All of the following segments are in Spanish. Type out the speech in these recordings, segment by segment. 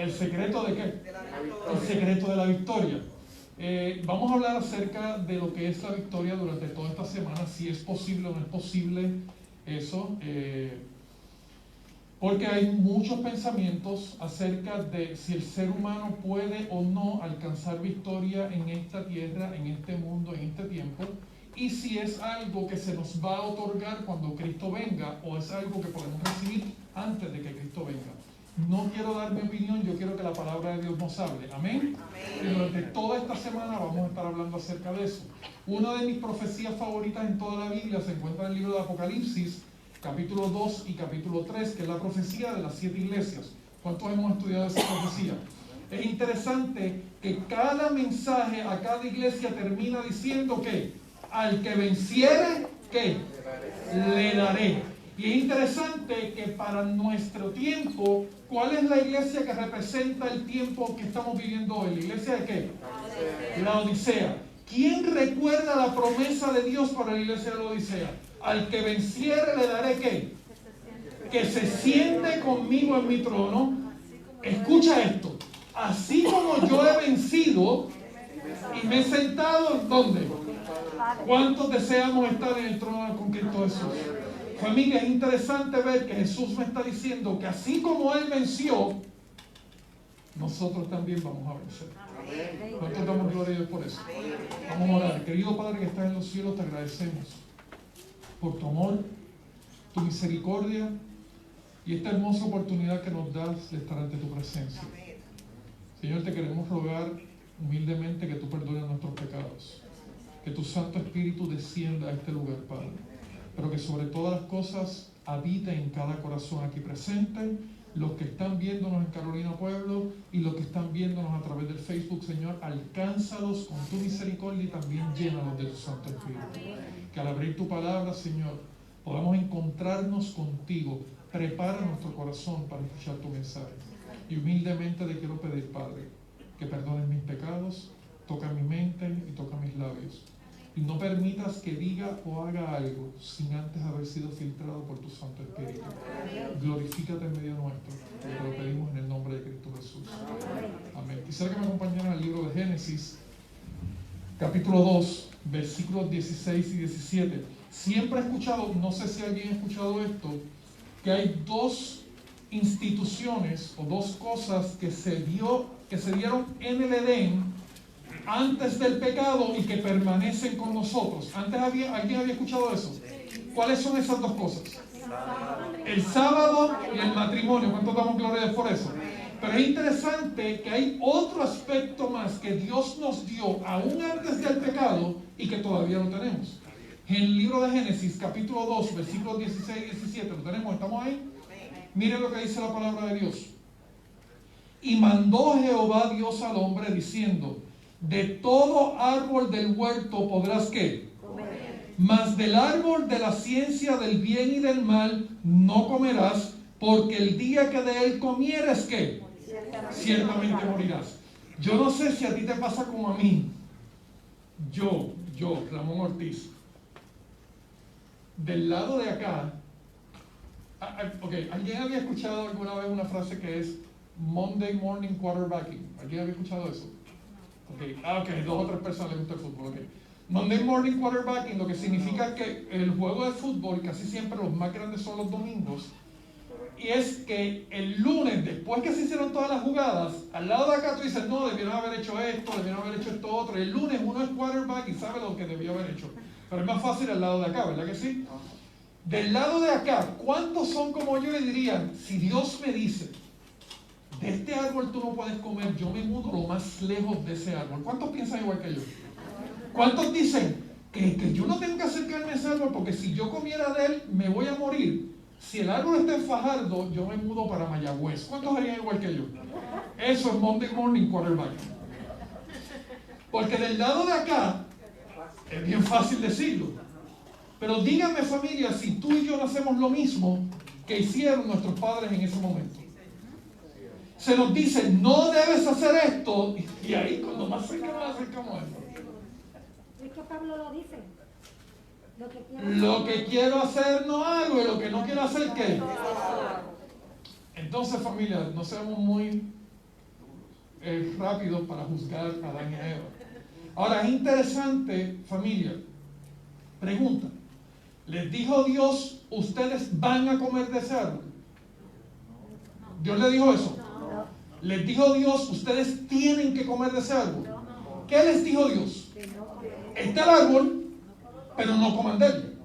¿El secreto de qué? El secreto de la victoria. Vamos a hablar acerca de lo que es la victoria durante toda esta semana, si es posible o no es posible eso, porque hay muchos pensamientos acerca de si el ser humano puede o no alcanzar victoria en esta tierra, en este mundo, en este tiempo, y si es algo que se nos va a otorgar cuando Cristo venga, o es algo que podemos recibir antes de que Cristo venga. No quiero dar mi opinión, yo quiero que la palabra de Dios nos hable. ¿Amén? Y durante toda esta semana vamos a estar hablando acerca de eso. Una de mis profecías favoritas en toda la Biblia se encuentra en el libro de Apocalipsis, capítulo 2 y capítulo 3, que es la profecía de las 7 iglesias. ¿Cuántos hemos estudiado esa profecía? Es interesante que cada mensaje a cada iglesia termina diciendo que al que venciere, ¿qué? Le daré. Y es interesante que para nuestro tiempo, ¿cuál es la iglesia que representa el tiempo que estamos viviendo hoy? ¿La iglesia de qué? La Odisea. ¿Quién recuerda la promesa de Dios para la iglesia de la Odisea? Al que venciere le daré ¿qué? Que se siente conmigo en mi trono. Escucha esto. Así como yo he vencido y me he sentado, ¿dónde? ¿Cuántos deseamos estar en el trono con Cristo Jesús? Familia, es interesante ver que Jesús me está diciendo que así como Él venció, nosotros también vamos a vencer. ¿Cuántos damos gloria a Dios por eso? Vamos a orar. Querido Padre que estás en los cielos, te agradecemos por tu amor, tu misericordia y esta hermosa oportunidad que nos das de estar ante tu presencia. Señor, te queremos rogar humildemente que tú perdones nuestros pecados, que tu Santo Espíritu descienda a este lugar, Padre, pero que sobre todas las cosas habite en cada corazón aquí presente, los que están viéndonos en Carolina Pueblo y los que están viéndonos a través del Facebook. Señor, alcánzalos con tu misericordia y también llénalos de tu Santo Espíritu. Que al abrir tu palabra, Señor, podamos encontrarnos contigo. Prepara nuestro corazón para escuchar tu mensaje. Y humildemente te quiero pedir, Padre, que perdones mis pecados, toca mi mente y toca mis labios. Y no permitas que diga o haga algo sin antes haber sido filtrado por tu Santo Espíritu. Glorifícate en medio nuestro. Te lo pedimos en el nombre de Cristo Jesús. Amén. Quisiera que me acompañaran al libro de Génesis, capítulo 2, versículos 16 y 17. Siempre he escuchado, no sé si alguien ha escuchado esto, que hay dos instituciones o dos cosas que se dieron en el Edén antes del pecado y que permanecen con nosotros. ¿Alguien había escuchado eso? ¿Cuáles son esas dos cosas? El sábado y el matrimonio. ¿Cuántos damos gloria a Dios por eso? Pero es interesante que hay otro aspecto más que Dios nos dio aún antes del pecado y que todavía no tenemos. En el libro de Génesis, capítulo 2, versículos 16 y 17, ¿lo tenemos? ¿Estamos ahí? Miren lo que dice la palabra de Dios. Y mandó Jehová Dios al hombre diciendo: de todo árbol del huerto podrás ¿qué? Comer. Mas del árbol de la ciencia del bien y del mal no comerás, porque el día que de él comieres ¿qué? Ciertamente morirás. Yo no sé si a ti te pasa como a mí. Yo, Ramón Ortiz, del lado de acá, ¿alguien había escuchado alguna vez una frase que es Monday morning quarterbacking? ¿Alguien había escuchado eso? Ok, 2 o 3 personas les gusta el fútbol. Okay. Monday morning quarterbacking, lo que significa que el juego de fútbol casi siempre los más grandes son los domingos. Y es que el lunes, después que se hicieron todas las jugadas, al lado de acá tú dices, no, debieron haber hecho esto, debieron haber hecho esto otro. Y el lunes uno es quarterback y sabe lo que debió haber hecho. Pero es más fácil al lado de acá, ¿verdad que sí? Del lado de acá, ¿cuántos son como yo y dirían, si Dios me dice, de este árbol tú no puedes comer, yo me mudo lo más lejos de ese árbol? ¿Cuántos piensan igual que yo? ¿Cuántos dicen que yo no tengo que acercarme a ese árbol porque si yo comiera de él me voy a morir? Si el árbol está en Fajardo, yo me mudo para Mayagüez. ¿Cuántos harían igual que yo? Eso es Monday morning quarterback. Porque del lado de acá es bien fácil decirlo. Pero díganme, familia, si tú y yo no hacemos lo mismo que hicieron nuestros padres en ese momento. Se nos dice, no debes hacer esto, y ahí cuando más acercamos a esto. Es que Pablo lo dice. Lo que quiero hacer no hago, y lo que no quiero hacer, ¿qué? Entonces, familia, no seamos muy rápidos para juzgar a Adán y a Eva. Ahora, es interesante, familia, pregunta, ¿les dijo Dios, ustedes van a comer de ese árbol? ¿Dios les dijo eso? ¿Les dijo Dios, ustedes tienen que comer de ese árbol? ¿Qué les dijo Dios? Este es el árbol, pero no coman de él.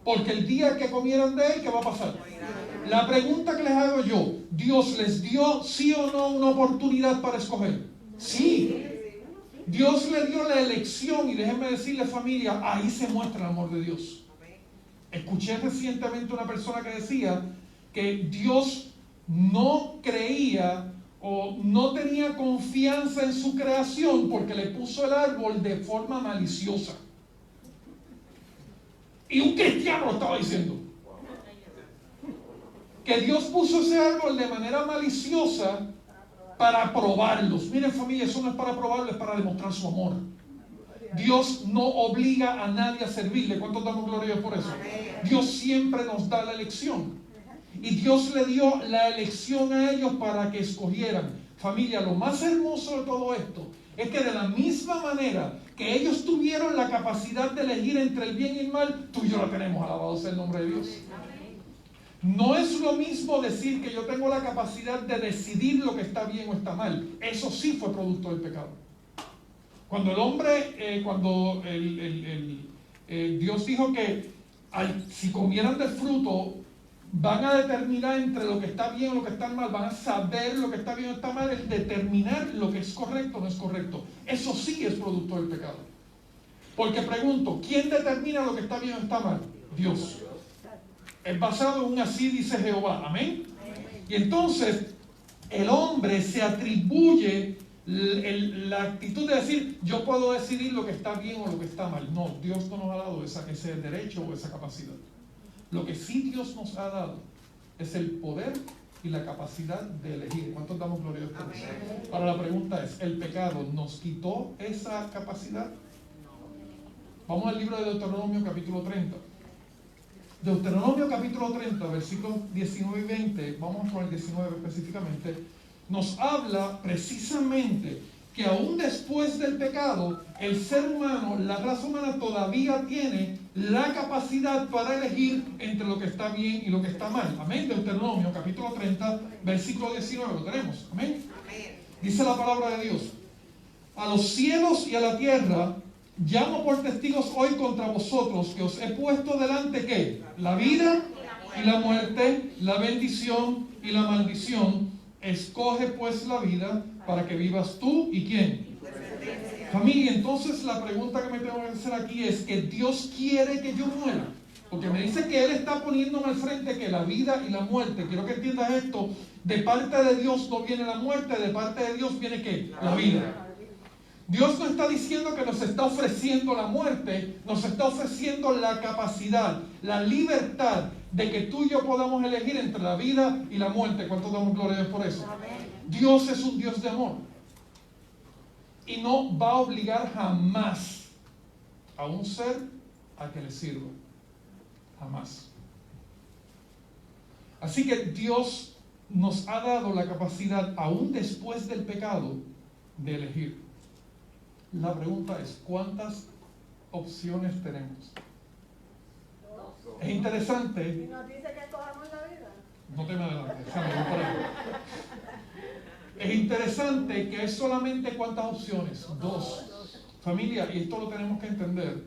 Porque el día que comieran de él, ¿qué va a pasar? La pregunta que les hago yo, ¿Dios les dio sí o no una oportunidad para escoger? Sí. Dios le dio la elección y déjenme decirle, familia, ahí se muestra el amor de Dios. Escuché recientemente una persona que decía que Dios no creía o no tenía confianza en su creación porque le puso el árbol de forma maliciosa. Y un cristiano lo estaba diciendo. Que Dios puso ese árbol de manera maliciosa para probarlos. Miren, familia, eso no es para probarlo, es para demostrar su amor. Dios no obliga a nadie a servirle. ¿Cuántos damos gloria a Dios por eso? Dios siempre nos da la elección. Y Dios le dio la elección a ellos para que escogieran. Familia, lo más hermoso de todo esto es que de la misma manera que ellos tuvieron la capacidad de elegir entre el bien y el mal, tú y yo la tenemos, alabado sea el nombre de Dios. No es lo mismo decir que yo tengo la capacidad de decidir lo que está bien o está mal. Eso sí fue producto del pecado. Cuando el hombre, Dios dijo que si comieran del fruto, van a determinar entre lo que está bien o lo que está mal, van a saber lo que está bien o está mal, el determinar lo que es correcto o no es correcto. Eso sí es producto del pecado. Porque pregunto, ¿quién determina lo que está bien o está mal? Dios. Es basado en un así dice Jehová. Amén. Y entonces el hombre se atribuye la actitud de decir, yo puedo decidir lo que está bien o lo que está mal. No, Dios no nos ha dado ese derecho o esa capacidad. Lo que sí Dios nos ha dado es el poder y la capacidad de elegir. ¿Cuántos damos gloria a Dios por eso? Ahora la pregunta es, ¿el pecado nos quitó esa capacidad? Vamos al libro de Deuteronomio capítulo 30. Deuteronomio capítulo 30, versículos 19 y 20, vamos con el 19 específicamente, nos habla precisamente que aún después del pecado, el ser humano, la raza humana todavía tiene la capacidad para elegir entre lo que está bien y lo que está mal. Amén. Deuteronomio capítulo 30, versículo 19, lo tenemos. Amén. Dice la palabra de Dios: a los cielos y a la tierra llamo por testigos hoy contra vosotros que os he puesto delante ¿qué? La vida y la muerte, la bendición y la maldición. Escoge pues la vida para que vivas tú y ¿quién? Familia, entonces la pregunta que me tengo que hacer aquí es que Dios quiere que yo muera. Porque me dice que Él está poniéndome al frente que la vida y la muerte. Quiero que entiendas esto. De parte de Dios no viene la muerte, de parte de Dios viene ¿qué? La vida. Dios no está diciendo que nos está ofreciendo la muerte, nos está ofreciendo la capacidad, la libertad de que tú y yo podamos elegir entre la vida y la muerte. ¿Cuántos damos gloria a Dios por eso? Dios es un Dios de amor y no va a obligar jamás a un ser a que le sirva. Jamás. Así que Dios nos ha dado la capacidad, aún después del pecado, de elegir. La pregunta es, ¿cuántas opciones tenemos? Es interesante. ¿Y nos dice que escojamos la vida? No te me adelantes, voy por ahí. Es interesante que es solamente ¿cuántas opciones? 2. Familia, y esto lo tenemos que entender.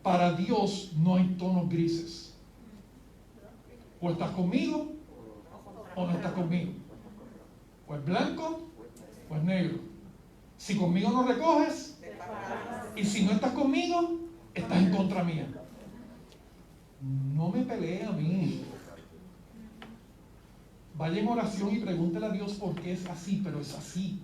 Para Dios no hay tonos grises. O estás conmigo o no estás conmigo. O es blanco o es negro. Si conmigo no recoges, y si no estás conmigo, estás en contra mía. No me pelee a mí. Vaya en oración y pregúntele a Dios por qué es así, pero es así.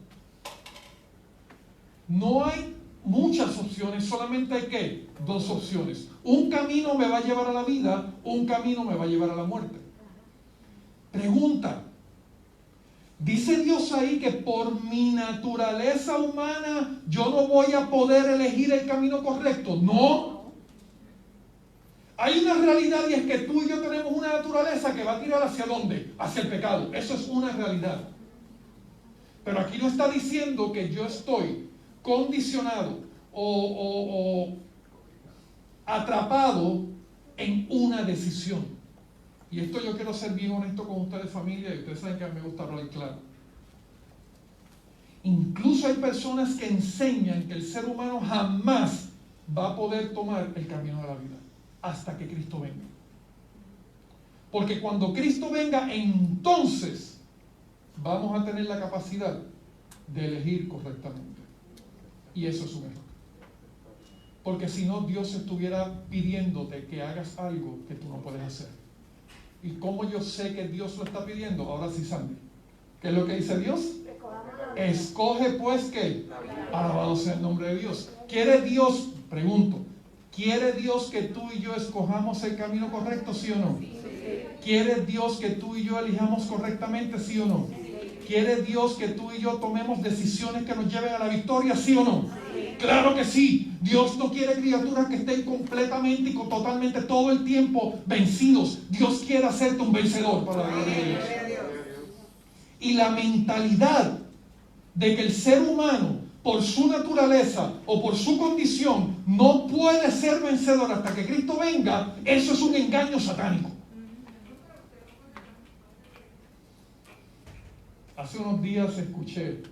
No hay muchas opciones, solamente hay ¿qué? 2 opciones. Un camino me va a llevar a la vida, un camino me va a llevar a la muerte. Pregunta. Dice Dios ahí que por mi naturaleza humana yo no voy a poder elegir el camino correcto. No. Hay una realidad y es que tú y yo tenemos una naturaleza que va a tirar hacia ¿dónde? Hacia el pecado. Eso es una realidad. Pero aquí no está diciendo que yo estoy condicionado o atrapado en una decisión. Y esto yo quiero ser bien honesto con ustedes, familia, y ustedes saben que a mí me gusta hablar claro. Incluso hay personas que enseñan que el ser humano jamás va a poder tomar el camino de la vida hasta que Cristo venga. Porque cuando Cristo venga, entonces vamos a tener la capacidad de elegir correctamente. Y eso es un error. Porque si no, Dios estuviera pidiéndote que hagas algo que tú no puedes hacer. ¿Y cómo yo sé que Dios lo está pidiendo? Ahora sí, Sandy. ¿Qué es lo que dice Dios? Escoge pues ¿qué? Alabado sea el nombre de Dios. ¿Quiere Dios, pregunto, quiere Dios que tú y yo escojamos el camino correcto, sí o no? ¿Quiere Dios que tú y yo elijamos correctamente, sí o no? ¿Quiere Dios que tú y yo tomemos decisiones que nos lleven a la victoria, sí o no? Claro que sí. Dios no quiere criaturas que estén completamente y totalmente todo el tiempo vencidos. Dios quiere hacerte un vencedor para la gloria de Dios. Y la mentalidad de que el ser humano, por su naturaleza o por su condición, no puede ser vencedor hasta que Cristo venga, eso es un engaño satánico. Hace unos días escuché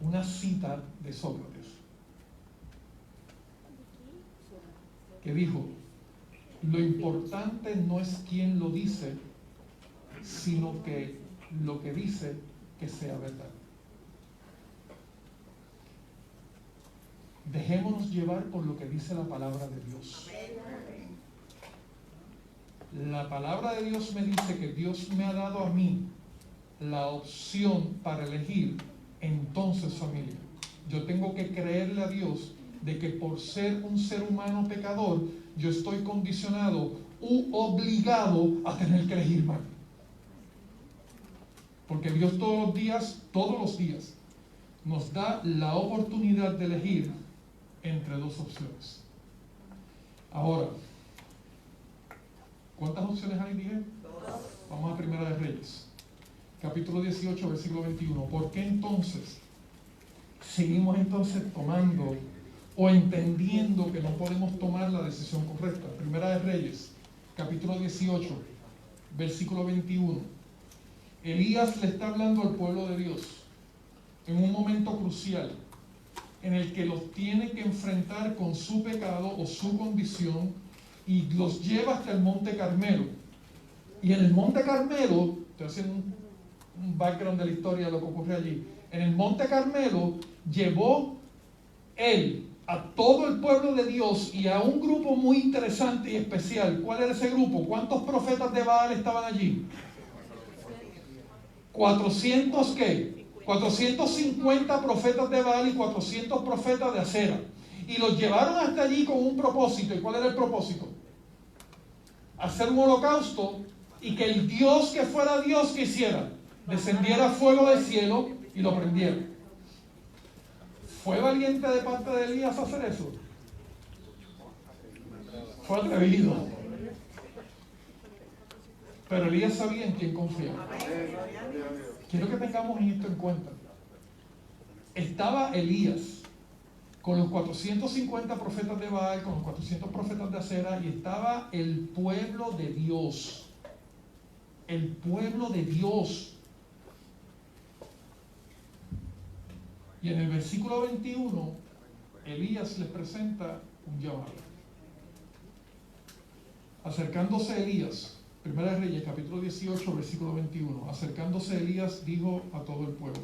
una cita de Sócrates que dijo: lo importante no es quién lo dice, sino que lo que dice que sea verdad. Dejémonos llevar por lo que dice la palabra de Dios. La palabra de Dios me dice que Dios me ha dado a mí la opción para elegir. Entonces, familia, yo tengo que creerle a Dios de que por ser un ser humano pecador, yo estoy condicionado u obligado a tener que elegir mal. Porque Dios todos los días, nos da la oportunidad de elegir entre dos opciones. Ahora, ¿cuántas opciones hay? Dije. Vamos a Primera de Reyes, capítulo 18, versículo 21. ¿Por qué entonces seguimos tomando o entendiendo que no podemos tomar la decisión correcta? Primera de Reyes, capítulo 18, versículo 21. Elías le está hablando al pueblo de Dios en un momento crucial en el que los tiene que enfrentar con su pecado o su condición, y los lleva hasta el Monte Carmelo. Y en el Monte Carmelo, te hacen un background de la historia de lo que ocurre allí. En el Monte Carmelo llevó él a todo el pueblo de Dios y a un grupo muy interesante y especial. ¿Cuál era ese grupo? ¿Cuántos profetas de Baal estaban allí? 400 ¿qué? 450 profetas de Baal y 400 profetas de Acera. Y los llevaron hasta allí con un propósito. ¿Y cuál era el propósito? Hacer un holocausto, y que el Dios que fuera Dios que hiciera, descendiera fuego del cielo y lo prendiera. ¿Fue valiente de parte de Elías hacer eso? Fue atrevido. Pero Elías sabía en quién confiaba. Quiero que tengamos esto en cuenta. Estaba Elías con los 450 profetas de Baal, con los 400 profetas de Acera, y estaba el pueblo de Dios. El pueblo de Dios. Y en el versículo 21, Elías les presenta un llamado. Acercándose Elías, Primera de Reyes, capítulo 18, versículo 21. Acercándose Elías, dijo a todo el pueblo: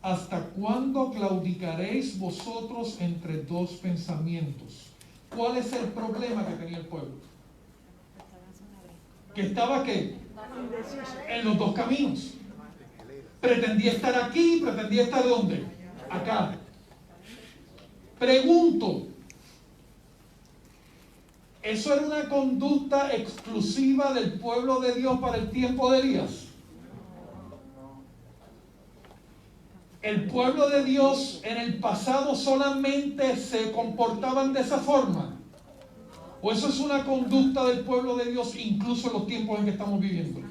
¿hasta cuándo claudicaréis vosotros entre dos pensamientos? ¿Cuál es el problema que tenía el pueblo? Que estaba ¿qué? En los dos caminos. Pretendía estar aquí, pretendía estar ¿dónde? Acá. Pregunto, ¿eso era una conducta exclusiva del pueblo de Dios para el tiempo de Elías? ¿El pueblo de Dios en el pasado solamente se comportaban de esa forma? ¿O eso es una conducta del pueblo de Dios incluso en los tiempos en que estamos viviendo?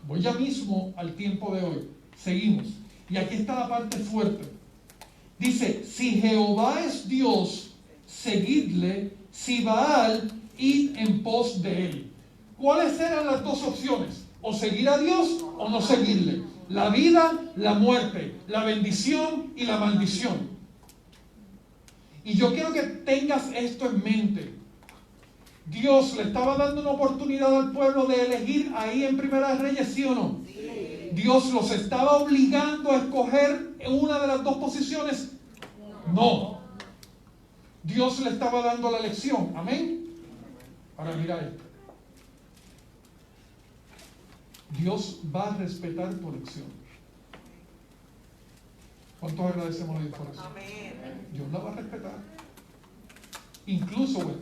Voy ya mismo al tiempo de hoy. Seguimos. Y aquí está la parte fuerte. Dice, si Jehová es Dios, seguidle, si Baal, id en pos de él. ¿Cuáles eran las dos opciones? O seguir a Dios o no seguirle. La vida, la muerte, la bendición y la maldición. Y yo quiero que tengas esto en mente. Dios le estaba dando una oportunidad al pueblo de elegir ahí en Primera de Reyes, ¿sí o no? Sí. Dios los estaba obligando a escoger una de las dos posiciones. No. Dios le estaba dando la elección. Amén. Ahora mira esto. Dios va a respetar tu elección. ¿Cuántos agradecemos a Dios por eso? Amén. Dios la va a respetar. Incluso, bueno,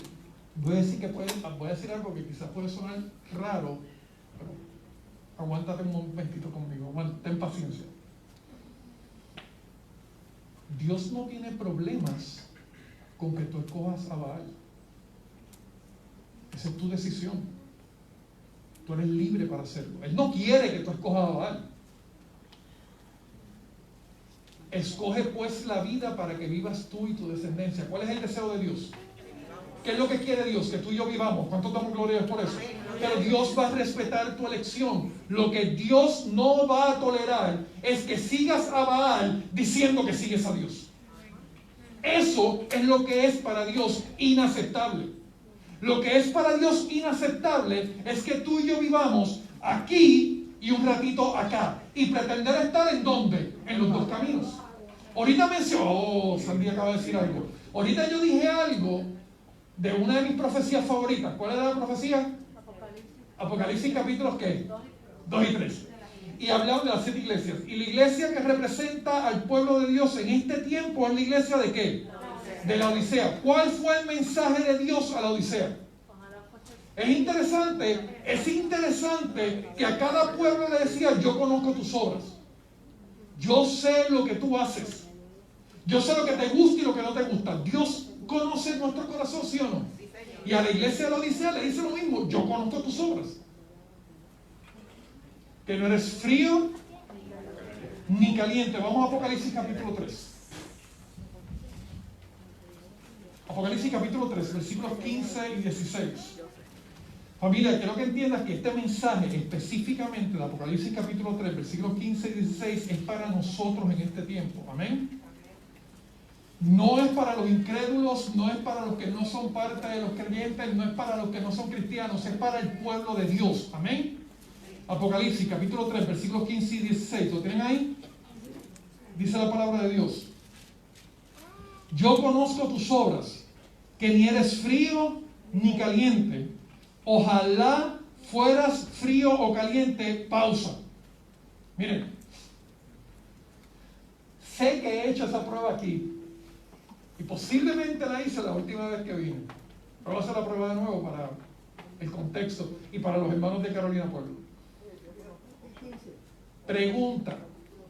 voy a decir algo que quizás puede sonar raro, pero aguántate un momentito conmigo, ten paciencia. Dios no tiene problemas con que tú escojas a Baal. Esa es tu decisión. Tú eres libre para hacerlo. Él no quiere que tú escojas a Baal. Escoge pues la vida para que vivas tú y tu descendencia. ¿Cuál es el deseo de Dios? ¿Qué es lo que quiere Dios? Que tú y yo vivamos. ¿Cuántos damos gloria a Dios por eso? Pero Dios va a respetar tu elección. Lo que Dios no va a tolerar es que sigas a Baal diciendo que sigues a Dios. Eso es lo que es para Dios inaceptable. Lo que es para Dios inaceptable es que tú y yo vivamos aquí y un ratito acá. Y pretender estar ¿en dónde? En los dos caminos. Ahorita Sandy acaba de decir algo. Ahorita yo dije algo de una de mis profecías favoritas. ¿Cuál era la profecía? Apocalipsis capítulos ¿qué? 2 y 3. Y hablaban de las 7 iglesias. Y la iglesia que representa al pueblo de Dios en este tiempo es la iglesia ¿de qué? De la Odisea. ¿Cuál fue el mensaje de Dios a la Odisea? Es interesante que a cada pueblo le decía, yo conozco tus obras. Yo sé lo que tú haces. Yo sé lo que te gusta y lo que no te gusta. Dios conoce nuestro corazón, ¿sí o no? Y a la iglesia de la Odisea le dice lo mismo, yo conozco tus obras. Que no eres frío ni caliente. Vamos a Apocalipsis capítulo 3. Apocalipsis capítulo 3, versículos 15 y 16. Familia, quiero que entiendas que este mensaje específicamente de Apocalipsis capítulo 3, versículos 15 y 16 es para nosotros en este tiempo. Amén. No es para los incrédulos, no es para los que no son parte de los creyentes, no es para los que no son cristianos, es para el pueblo de Dios. Amén. Apocalipsis capítulo 3, versículos 15 y 16. ¿Lo tienen ahí? Dice la palabra de Dios. Yo conozco tus obras, que ni eres frío ni caliente. Ojalá fueras frío o caliente. Pausa. Miren, sé que he hecho esa prueba aquí y posiblemente la hice la última vez que vine. Pero voy a hacer la prueba de nuevo para el contexto y para los hermanos de Carolina Pueblo. Pregunta: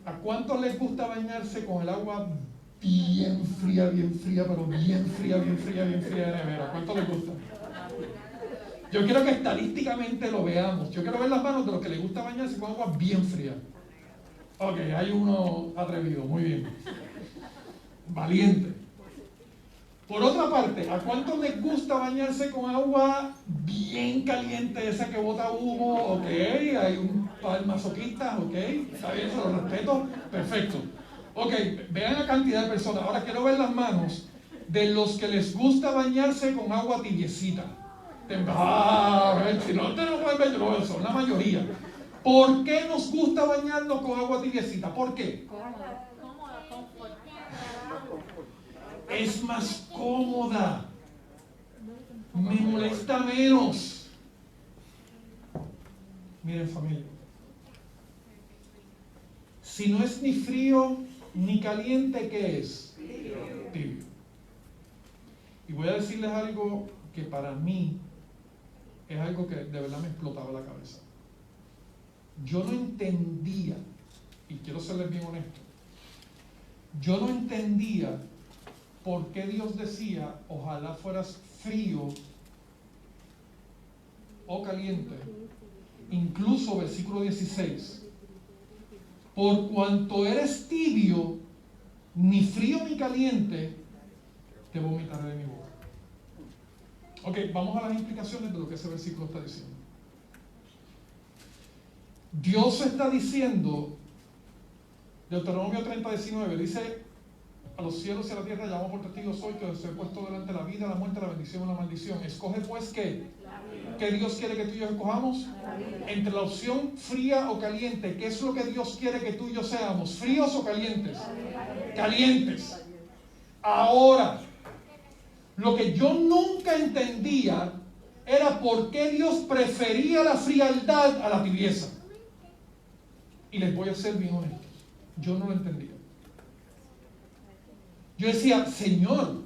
¿a cuántos les gusta bañarse con el agua bien fría, pero bien fría de nevera? ¿A cuántos les gusta? Yo quiero que estadísticamente lo veamos. Yo quiero ver las manos de los que les gusta bañarse con agua bien fría. Ok, hay uno atrevido, muy bien. Valiente. Por otra parte, ¿a cuántos les gusta bañarse con agua bien caliente, esa que bota humo? Ok, hay un par masoquistas, ok, está bien, se lo respeto, perfecto. Ok, vean la cantidad de personas. Ahora quiero ver las manos de los que les gusta bañarse con agua tibiecita. Si no te lo pueden ver, yo lo veo, son la mayoría. ¿Por qué nos gusta bañarnos con agua tibiecita? ¿Por qué? Es más cómoda, me molesta menos. Miren, familia, si no es ni frío ni caliente, ¿qué es? Tibio. Y voy a decirles algo que para mí es algo que de verdad me explotaba la cabeza. Yo no entendía, y quiero serles bien honesto, yo no entendía por qué Dios decía, ojalá fueras frío o caliente, incluso versículo 16, por cuanto eres tibio, ni frío ni caliente, te vomitaré de mi boca. Ok, vamos a las implicaciones de lo que ese versículo está diciendo. Dios está diciendo, Deuteronomio 30:19, dice: a los cielos y a la tierra llamo por testigos hoy que os he puesto delante la vida, la muerte, la bendición o la maldición. Escoge pues ¿qué? ¿Qué Dios quiere que tú y yo escojamos? Entre la opción fría o caliente, ¿qué es lo que Dios quiere que tú y yo seamos? ¿Fríos o calientes? Calientes. Ahora, lo que yo nunca entendía era por qué Dios prefería la frialdad a la tibieza. Y les voy a ser bien honestos, yo no lo entendía. Yo decía: Señor,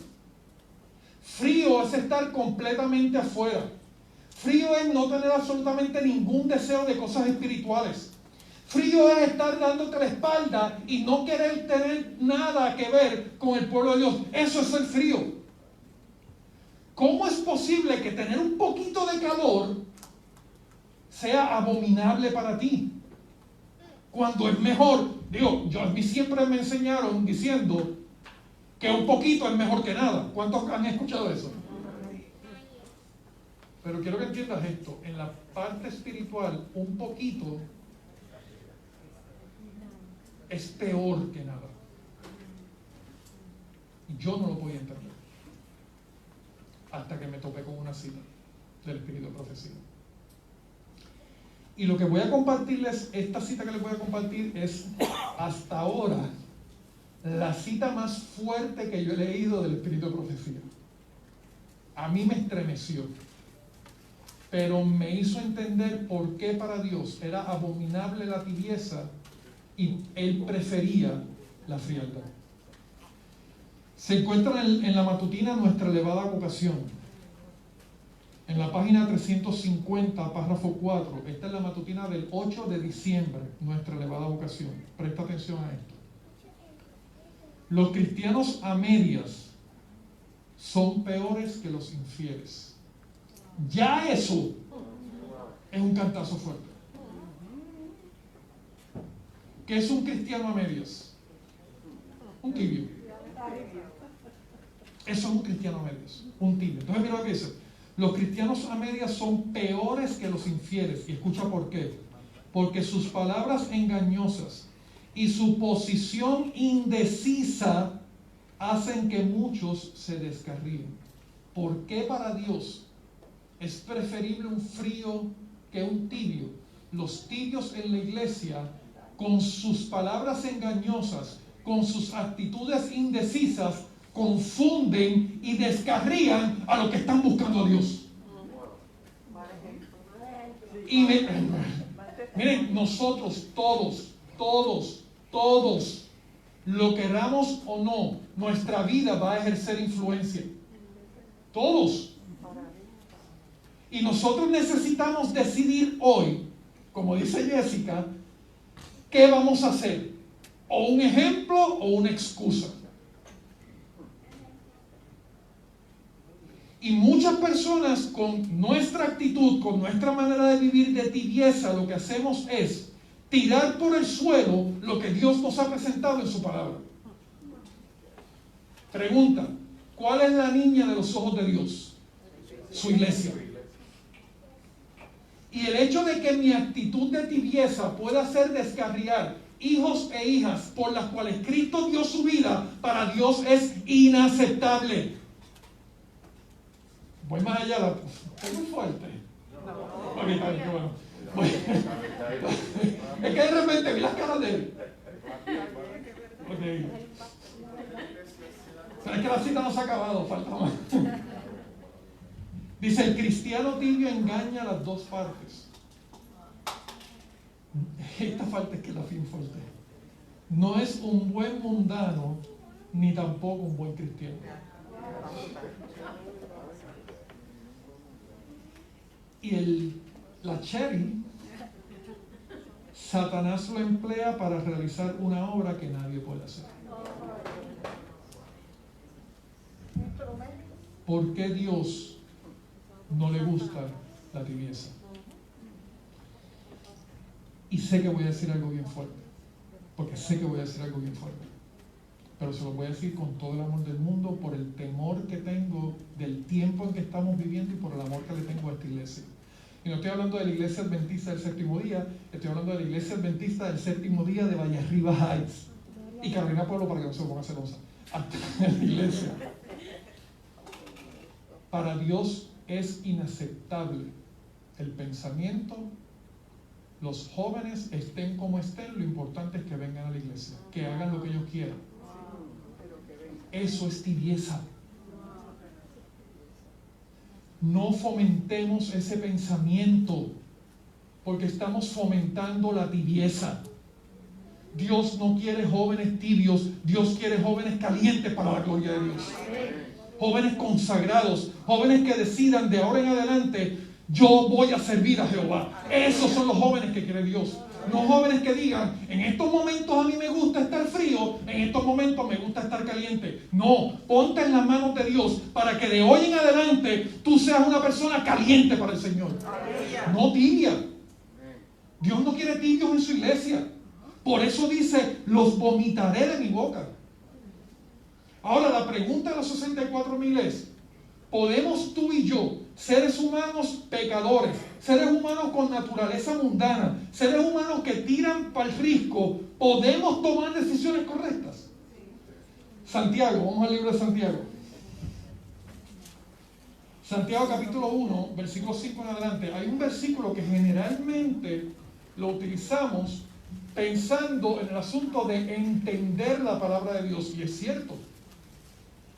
frío es estar completamente afuera. Frío es no tener absolutamente ningún deseo de cosas espirituales. Frío es estar dándote la espalda y no querer tener nada que ver con el pueblo de Dios. Eso es el frío. ¿Cómo es posible que tener un poquito de calor sea abominable para ti? Cuando es mejor, a mí siempre me enseñaron diciendo que un poquito es mejor que nada. ¿Cuántos han escuchado eso? Pero quiero que entiendas esto. En la parte espiritual, un poquito es peor que nada. Y yo no lo podía entender hasta que me topé con una cita del Espíritu de Profecía. Y lo que voy a compartirles, esta cita que les voy a compartir, es hasta ahora la cita más fuerte que yo he leído del Espíritu de Profecía. A mí me estremeció, pero me hizo entender por qué para Dios era abominable la tibieza y Él prefería la frialdad. Se encuentra en la matutina Nuestra Elevada Vocación, en la página 350, párrafo 4. Esta es la matutina del 8 de diciembre, Nuestra Elevada Vocación. Presta atención a esto. Los cristianos a medias son peores que los infieles. Ya eso es un cantazo fuerte. ¿Qué es un cristiano a medias? Un tibio. Eso es un cristiano a medias, un tibio. Entonces mira lo que dice: los cristianos a medias son peores que los infieles. Y escucha por qué. Porque sus palabras engañosas y su posición indecisa hacen que muchos se descarríen. ¿Por qué para Dios es preferible un frío que un tibio? Los tibios en la iglesia, con sus palabras engañosas, con sus actitudes indecisas, confunden y descarrían a los que están buscando a Dios. Y miren, nosotros todos, lo queramos o no, nuestra vida va a ejercer influencia. Todos. Y nosotros necesitamos decidir hoy, como dice Jessica, ¿qué vamos a hacer? O un ejemplo o una excusa. Y muchas personas, con nuestra actitud, con nuestra manera de vivir de tibieza, lo que hacemos es tirar por el suelo lo que Dios nos ha presentado en su palabra. Pregunta: ¿cuál es la niña de los ojos de Dios? Su iglesia. Y el hecho de que mi actitud de tibieza pueda hacer descarriar hijos e hijas por las cuales Cristo dio su vida, para Dios es inaceptable. Voy más allá, es muy fuerte. Okay, está bien, qué bueno. Es que de repente vi las caras de él. Okay. Pero es que la cita no se ha acabado, falta más. Dice: el cristiano tibio engaña a las dos partes. Esta parte es que la fin fuerte. No es un buen mundano, ni tampoco un buen cristiano. Y la cherry, Satanás lo emplea para realizar una obra que nadie puede hacer. ¿Por qué Dios no le gusta la tibieza? Y sé que voy a decir algo bien fuerte, porque sé que voy a decir algo bien fuerte. Pero se lo voy a decir con todo el amor del mundo, por el temor que tengo del tiempo en que estamos viviendo y por el amor que le tengo a esta iglesia. Y no estoy hablando de la iglesia adventista del séptimo día, estoy hablando de la iglesia adventista del séptimo día de Valle Arriba Heights. Y Carolina Pueblo, para que no se ponga celosa. Hasta la iglesia. Para Dios es inaceptable el pensamiento. Los jóvenes estén como estén, lo importante es que vengan a la iglesia, que hagan lo que ellos quieran. Eso es tibieza. No fomentemos ese pensamiento, porque estamos fomentando la tibieza. Dios no quiere jóvenes tibios, Dios quiere jóvenes calientes para la gloria de Dios. Jóvenes consagrados, jóvenes que decidan de ahora en adelante, yo voy a servir a Jehová. Esos son los jóvenes que quiere Dios. No jóvenes que digan, en estos momentos a mí me gusta estar frío, en estos momentos me gusta estar caliente. No, ponte en las manos de Dios para que de hoy en adelante tú seas una persona caliente para el Señor. No tibia. Dios no quiere tibios en su iglesia. Por eso dice, los vomitaré de mi boca. Ahora la pregunta de los 64,000 es, ¿podemos tú y yo, seres humanos pecadores, seres humanos con naturaleza mundana, seres humanos que tiran para el risco, podemos tomar decisiones correctas? Santiago, vamos al libro de Santiago. Santiago capítulo 1, versículo 5 en adelante. Hay un versículo que generalmente lo utilizamos pensando en el asunto de entender la palabra de Dios. Y es cierto.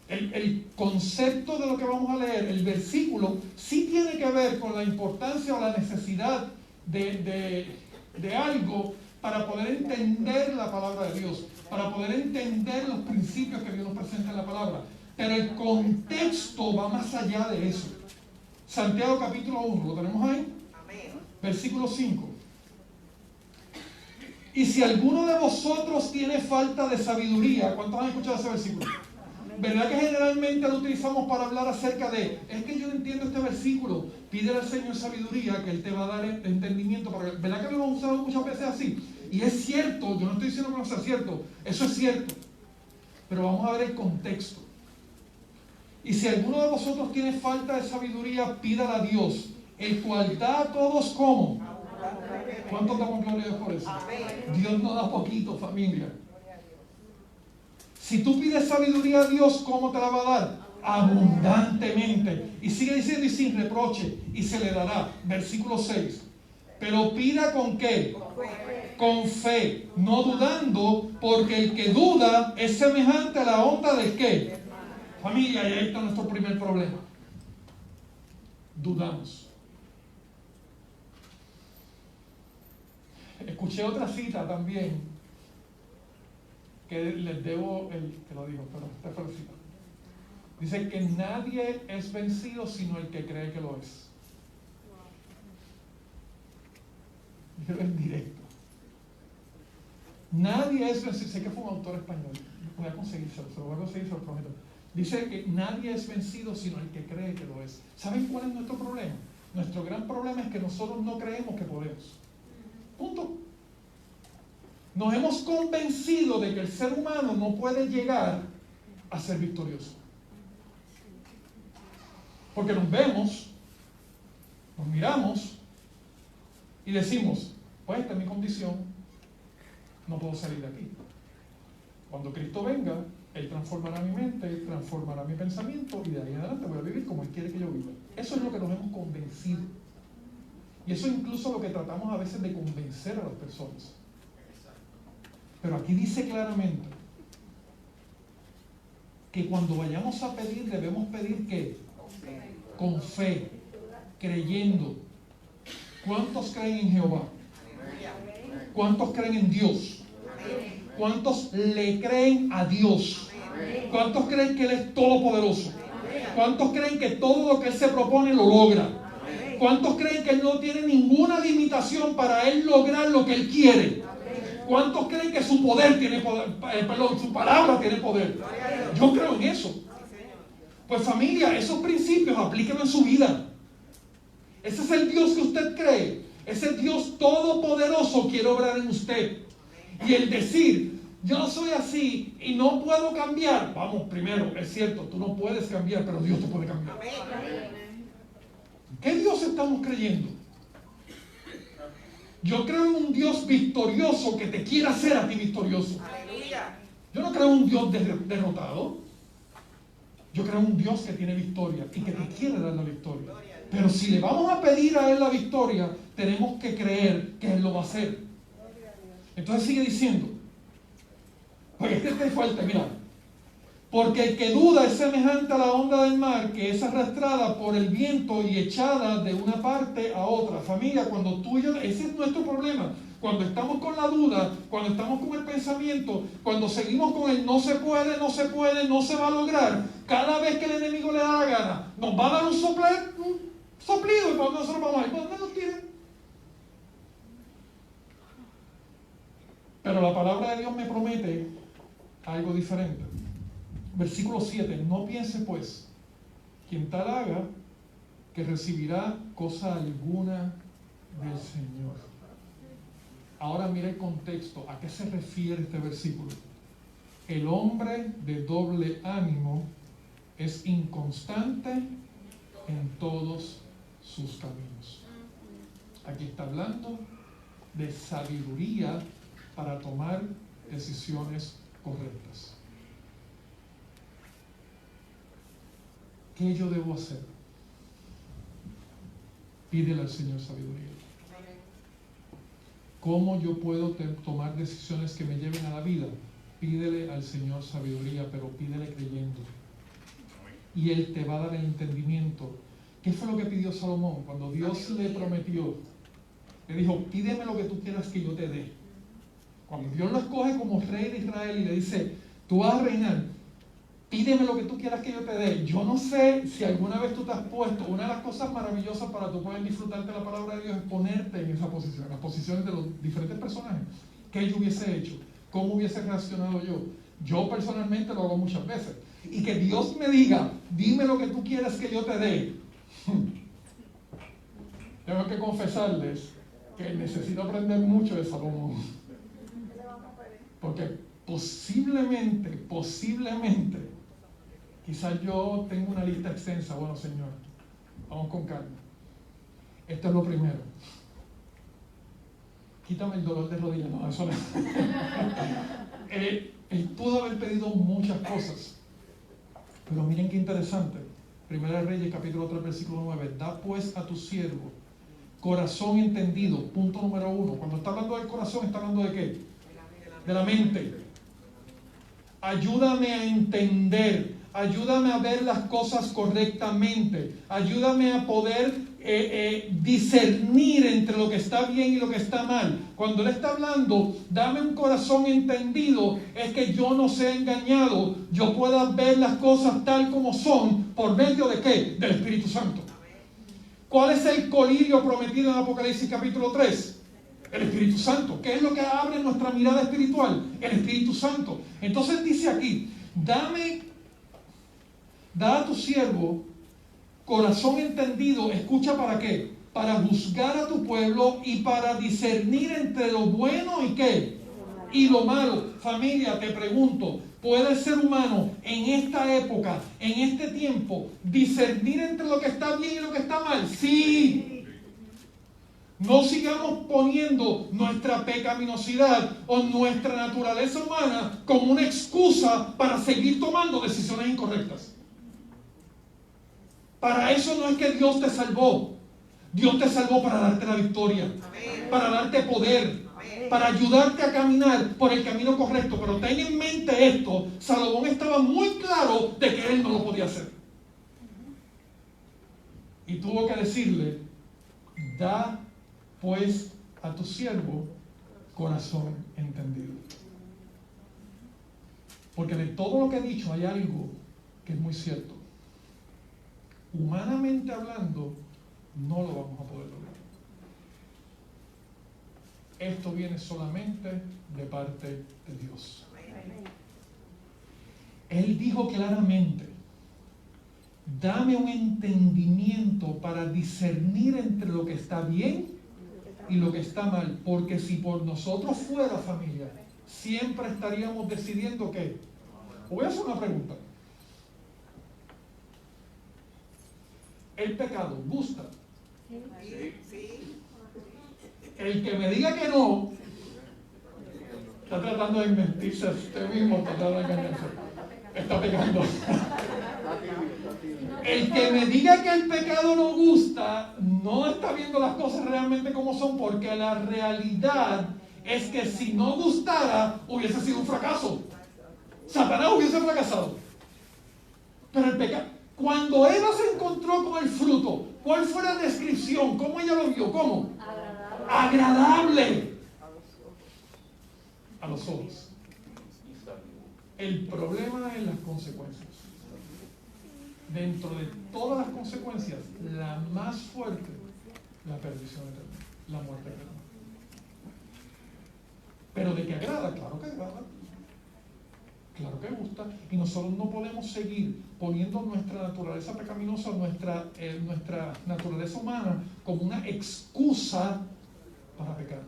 El concepto de lo que vamos a leer, el versículo, sí tiene que ver con la importancia o la necesidad de algo para poder entender la palabra de Dios, para poder entender los principios que Dios nos presenta en la palabra. Pero el contexto va más allá de eso. Santiago capítulo 1, ¿lo tenemos ahí? Versículo 5. Y si alguno de vosotros tiene falta de sabiduría, ¿cuántos han escuchado ese versículo? ¿Verdad que generalmente lo utilizamos para hablar acerca de, es que yo no entiendo este versículo, pídele al Señor sabiduría que Él te va a dar entendimiento? ¿Verdad que lo hemos usado muchas veces así? Y es cierto, yo no estoy diciendo que no sea cierto, eso es cierto. Pero vamos a ver el contexto. Y si alguno de vosotros tiene falta de sabiduría, pídala a Dios, el cual da a todos como. ¿Cuántos damos gloria a Dios por eso? Dios no da poquito, familia. Si tú pides sabiduría a Dios, ¿cómo te la va a dar? Abundantemente. Y sigue diciendo, y sin reproche, y se le dará. Versículo 6. Pero pida ¿con qué? Con fe, no dudando, porque el que duda es semejante a la onda del ¿qué? Familia, y ahí está nuestro primer problema. Dudamos. Escuché otra cita también, que les debo el que lo dijo, pero esta fue la cita. Dice que nadie es vencido sino el que cree que lo es. Yo en directo. Nadie es vencido. Sé que fue un autor español. Voy a conseguírselo, se lo voy a conseguir, se lo prometo. Dice que nadie es vencido sino el que cree que lo es. ¿Saben cuál es nuestro problema? Nuestro gran problema es que nosotros no creemos que podemos. Punto. Nos hemos convencido de que el ser humano no puede llegar a ser victorioso. Porque nos vemos, nos miramos y decimos, pues esta es mi condición, no puedo salir de aquí. Cuando Cristo venga, Él transformará mi mente, Él transformará mi pensamiento y de ahí en adelante voy a vivir como Él quiere que yo viva. Eso es lo que nos hemos convencido. Y eso es incluso lo que tratamos a veces de convencer a las personas. Pero aquí dice claramente que cuando vayamos a pedir, debemos pedir ¿qué? Con fe, creyendo. ¿Cuántos creen en Jehová? ¿Cuántos creen en Dios? ¿Cuántos le creen a Dios? ¿Cuántos creen que Él es todopoderoso? ¿Cuántos creen que todo lo que Él se propone lo logra? ¿Cuántos creen que Él no tiene ninguna limitación para Él lograr lo que Él quiere? ¿Cuántos creen que su poder tiene poder? Su palabra tiene poder. Yo creo en eso. Pues familia, esos principios aplíquenlos en su vida. Ese es el Dios que usted cree. Ese Dios todopoderoso quiere obrar en usted. Y el decir, yo soy así y no puedo cambiar. Vamos, primero, es cierto, tú no puedes cambiar, pero Dios te puede cambiar. ¿Qué Dios estamos creyendo? Yo creo en un Dios victorioso que te quiera hacer a ti victorioso. Yo no creo en un Dios derrotado. Yo creo en un Dios que tiene victoria y que te quiere dar la victoria. Pero si le vamos a pedir a Él la victoria, tenemos que creer que Él lo va a hacer. Entonces sigue diciendo, porque es que te falta, mira, porque el que duda es semejante a la onda del mar, que es arrastrada por el viento y echada de una parte a otra. Familia, cuando tú y yo, ese es nuestro problema. Cuando estamos con la duda, cuando estamos con el pensamiento, cuando seguimos con el no se puede, no se puede, no se va a lograr, cada vez que el enemigo le da la gana, nos va a dar un soplido y cuando nosotros vamos a ir, ¿dónde nos tienen? Pero la palabra de Dios me promete algo diferente. Versículo 7, no piense pues, quien tal haga, que recibirá cosa alguna del Señor. Ahora mira el contexto, ¿a qué se refiere este versículo? El hombre de doble ánimo es inconstante en todos sus caminos. Aquí está hablando de sabiduría para tomar decisiones correctas. ¿Qué yo debo hacer? Pídele al Señor sabiduría. ¿Cómo yo puedo tomar decisiones que me lleven a la vida? Pídele al Señor sabiduría, pero pídele creyendo. Y Él te va a dar el entendimiento. ¿Qué fue lo que pidió Salomón? Cuando Dios le prometió, le dijo, pídeme lo que tú quieras que yo te dé. Cuando Dios lo escoge como rey de Israel y le dice, tú vas a reinar, pídeme lo que tú quieras que yo te dé. Yo no sé si alguna vez tú te has puesto, una de las cosas maravillosas para tú poder disfrutar de la palabra de Dios es ponerte en esa posición, en las posiciones de los diferentes personajes. ¿Qué yo hubiese hecho? ¿Cómo hubiese reaccionado yo? Yo personalmente lo hago muchas veces. Y que Dios me diga, dime lo que tú quieras que yo te dé. Tengo que confesarles que necesito aprender mucho de Salomón. Porque posiblemente, quizás yo tengo una lista extensa. Bueno, Señor, vamos con calma. Esto es lo primero. Quítame el dolor de rodilla. No, eso no. Él pudo haber pedido muchas cosas. Pero miren qué interesante. Primera de Reyes, capítulo 3, versículo 9. Da pues a tu siervo corazón entendido. Punto número 1. Cuando está hablando del corazón, ¿está hablando de qué? De la mente. Ayúdame a entender. Ayúdame a ver las cosas correctamente. Ayúdame a poder discernir entre lo que está bien y lo que está mal. Cuando Él está hablando, dame un corazón entendido, es que yo no sea engañado, yo pueda ver las cosas tal como son, ¿por medio de qué? Del Espíritu Santo. ¿Cuál es el colirio prometido en Apocalipsis capítulo 3? El Espíritu Santo. ¿Qué es lo que abre nuestra mirada espiritual? El Espíritu Santo. Entonces dice aquí, da a tu siervo corazón entendido. ¿Escucha para qué? Para juzgar a tu pueblo y para discernir entre lo bueno y qué, y lo malo. Familia, te pregunto, ¿puede el ser humano en esta época, en este tiempo, discernir entre lo que está bien y lo que está mal? Sí. No sigamos poniendo nuestra pecaminosidad o nuestra naturaleza humana como una excusa para seguir tomando decisiones incorrectas. Para eso no es que Dios te salvó. Dios te salvó para darte la victoria, amén, para darte poder, amén, para ayudarte a caminar por el camino correcto. Pero ten en mente esto, Salomón estaba muy claro de que él no lo podía hacer. Y tuvo que decirle, da pues a tu siervo corazón entendido. Porque de todo lo que he dicho hay algo que es muy cierto. Humanamente hablando, no lo vamos a poder lograr. Esto viene solamente de parte de Dios. Él dijo claramente, dame un entendimiento para discernir entre lo que está bien y lo que está mal. Porque si por nosotros fuera, familia, siempre estaríamos decidiendo que... Voy a hacer una pregunta. ¿El pecado gusta? Sí. El que me diga que no, está tratando de mentirse a usted mismo, está tratando de engañarse. Está pecando. El que me diga que el pecado no gusta, no está viendo las cosas realmente como son, porque la realidad es que si no gustara, hubiese sido un fracaso. Satanás hubiese fracasado. Pero el pecado, cuando Eva se encontró con el fruto, ¿cuál fue la descripción? ¿Cómo ella lo vio? ¿Cómo? Agradable a los ojos. El problema es las consecuencias. Dentro de todas las consecuencias, la más fuerte, la perdición eterna, la muerte eterna. Pero de que agrada, claro que agrada. Claro que gusta. Y nosotros no podemos seguir poniendo nuestra naturaleza pecaminosa, nuestra naturaleza humana, como una excusa para pecar.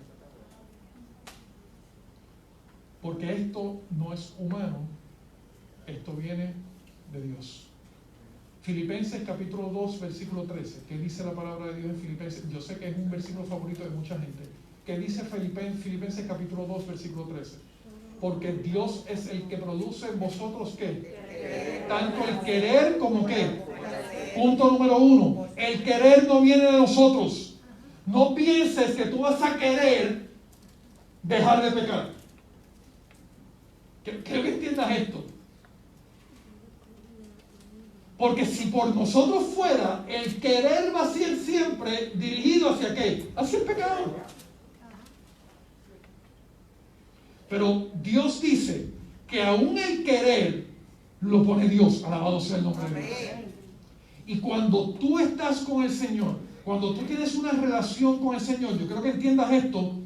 Porque esto no es humano, esto viene de Dios. Filipenses capítulo 2, versículo 13. ¿Qué dice la palabra de Dios en Filipenses? Yo sé que es un versículo favorito de mucha gente. ¿Qué dice Filipenses capítulo 2, versículo 13? Porque Dios es el que produce en vosotros, ¿qué? Tanto el querer como ¿qué? Punto número 1. El querer no viene de nosotros. No pienses que tú vas a querer dejar de pecar. Creo que entiendas esto. Porque si por nosotros fuera, el querer va a ser siempre dirigido hacia ¿qué? Hacia el pecado. Pero Dios dice que aún el querer lo pone Dios. Alabado sea el nombre de Dios. Y cuando tú estás con el Señor, cuando tú tienes una relación con el Señor, yo creo que entiendas esto.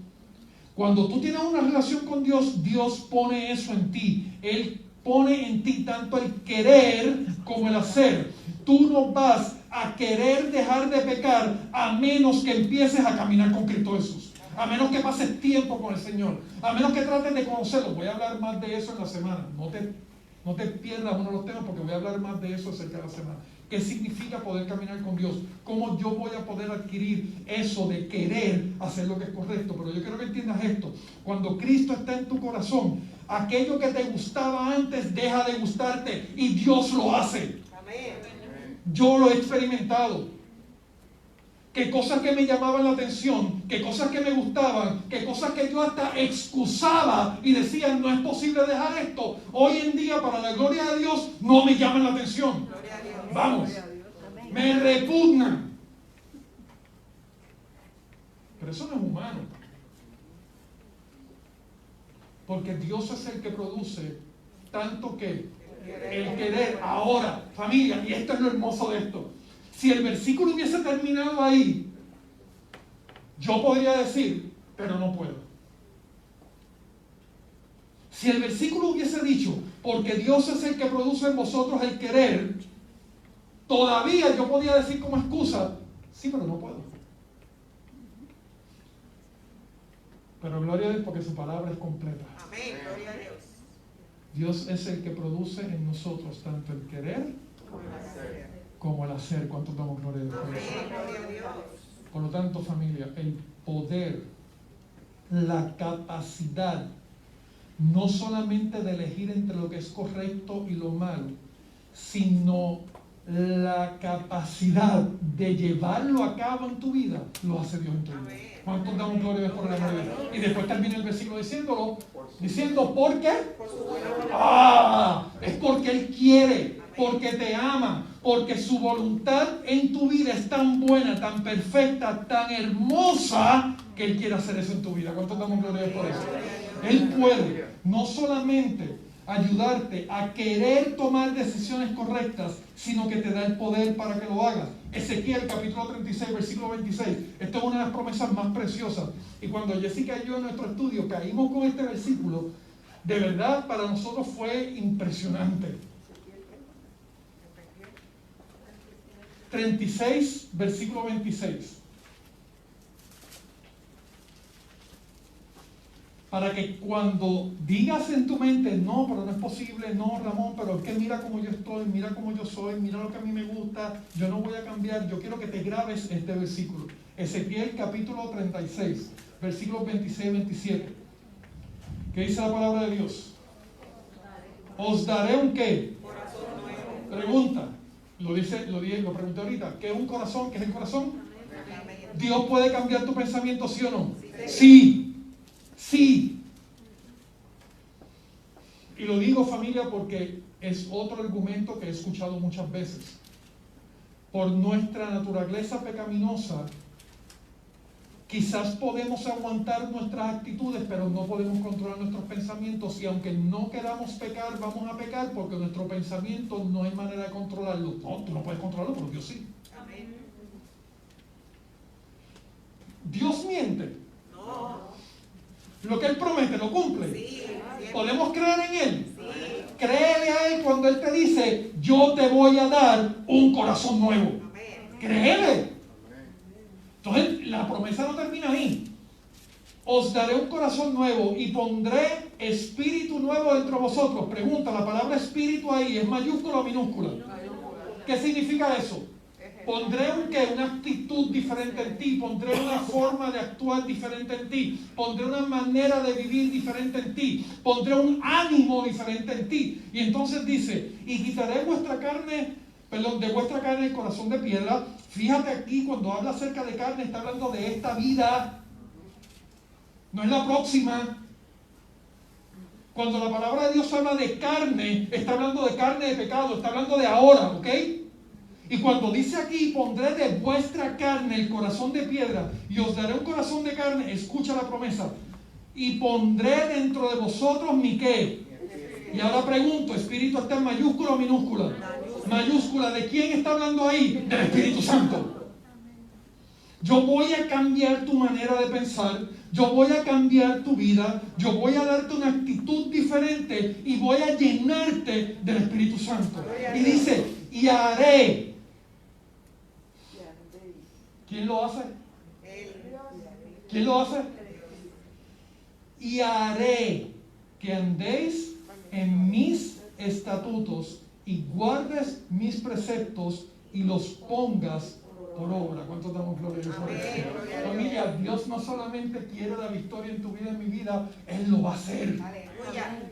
Cuando tú tienes una relación con Dios, Dios pone eso en ti. Él pone en ti tanto el querer como el hacer. Tú no vas a querer dejar de pecar a menos que empieces a caminar con Cristo Jesús. A menos que pases tiempo con el Señor. A menos que trates de conocerlo. Voy a hablar más de eso en la semana. No te pierdas uno de los temas porque voy a hablar más de eso acerca de la semana. ¿Qué significa poder caminar con Dios? ¿Cómo yo voy a poder adquirir eso de querer hacer lo que es correcto? Pero yo quiero que entiendas esto. Cuando Cristo está en tu corazón, aquello que te gustaba antes deja de gustarte y Dios lo hace. Yo lo he experimentado. Que cosas que me llamaban la atención, que cosas que me gustaban, que cosas que yo hasta excusaba y decía no es posible dejar esto, hoy en día para la gloria de Dios no me llaman la atención. Vamos, me repugnan. Pero eso no es humano. Porque Dios es el que produce tanto que el querer. Ahora, familia, y esto es lo hermoso de esto. Si el versículo hubiese terminado ahí, yo podría decir, pero no puedo. Si el versículo hubiese dicho, porque Dios es el que produce en vosotros el querer, todavía yo podía decir como excusa, sí, pero no puedo. Pero gloria a Dios porque su palabra es completa. Amén, gloria a Dios. Dios es el que produce en nosotros tanto el querer como el hacer. ¿Cuántos damos gloria a Dios por eso? Amén, gloria a Dios. Por lo tanto, familia, el poder, la capacidad, no solamente de elegir entre lo que es correcto y lo malo, sino la capacidad de llevarlo a cabo en tu vida, lo hace Dios en tu vida. ¿Cuántos damos gloria a Dios por el amor de Dios? Y después termina el versículo diciendo, ¿por qué? Es porque Él quiere, porque te ama, porque su voluntad en tu vida es tan buena, tan perfecta, tan hermosa, que Él quiere hacer eso en tu vida. ¿Cuántos damos gloria a Dios por eso? Él puede no solamente ayudarte a querer tomar decisiones correctas, sino que te da el poder para que lo hagas. Ezequiel capítulo 36, versículo 26. Esto es una de las promesas más preciosas. Y cuando Jessica y yo en nuestro estudio caímos con este versículo, de verdad para nosotros fue impresionante. 36, versículo 26. Para que cuando digas en tu mente, no, pero no es posible, no, Ramón, pero es que mira cómo yo estoy, mira cómo yo soy, mira lo que a mí me gusta, yo no voy a cambiar, yo quiero que te grabes este versículo. Ezequiel capítulo 36, versículos 26 y 27. ¿Qué dice la palabra de Dios? Os daré un ¿qué? Corazón nuevo. Pregunta. Lo pregunté ahorita. ¿Qué es un corazón? ¿Qué es el corazón? Amén. ¿Dios puede cambiar tu pensamiento, sí o no? Sí. Sí. Sí. Y lo digo, familia, porque es otro argumento que he escuchado muchas veces. Por nuestra naturaleza pecaminosa, quizás podemos aguantar nuestras actitudes, pero no podemos controlar nuestros pensamientos. Y aunque no queramos pecar, vamos a pecar porque nuestro pensamiento no hay manera de controlarlo. No, tú no puedes controlarlo, pero Dios sí. Amén. Dios miente. No. Lo que Él promete, lo cumple. Sí. Siempre. ¿Podemos creer en Él? Sí. Créele a Él cuando Él te dice, yo te voy a dar un corazón nuevo. Amén. Créele. Entonces, la promesa no termina ahí. Os daré un corazón nuevo y pondré espíritu nuevo dentro de vosotros. Pregunta, ¿la palabra espíritu ahí es mayúscula o minúscula? ¿Qué significa eso? Pondré un qué, una actitud diferente en ti, pondré una forma de actuar diferente en ti, pondré una manera de vivir diferente en ti, pondré un ánimo diferente en ti. Y entonces dice, y quitaré de vuestra carne el corazón de piedra. Fíjate aquí, cuando habla acerca de carne, está hablando de esta vida, no es la próxima. Cuando la palabra de Dios habla de carne, está hablando de carne de pecado, está hablando de ahora, ¿ok? Y cuando dice aquí, pondré de vuestra carne el corazón de piedra y os daré un corazón de carne, escucha la promesa, y pondré dentro de vosotros mi qué. Y ahora pregunto, ¿espíritu está en mayúscula o minúscula? Mayúscula. ¿De quién está hablando ahí? Del Espíritu Santo. Yo voy a cambiar tu manera de pensar, yo voy a cambiar tu vida, yo voy a darte una actitud diferente y voy a llenarte del Espíritu Santo. Y dice, y haré. ¿Quién lo hace? ¿Quién lo hace? Y haré que andéis en mis estatutos y guardes mis preceptos y los pongas por obra. ¿Cuántos damos gloria a Dios? Familia, Dios no solamente quiere la victoria en tu vida, en mi vida, Él lo va a hacer.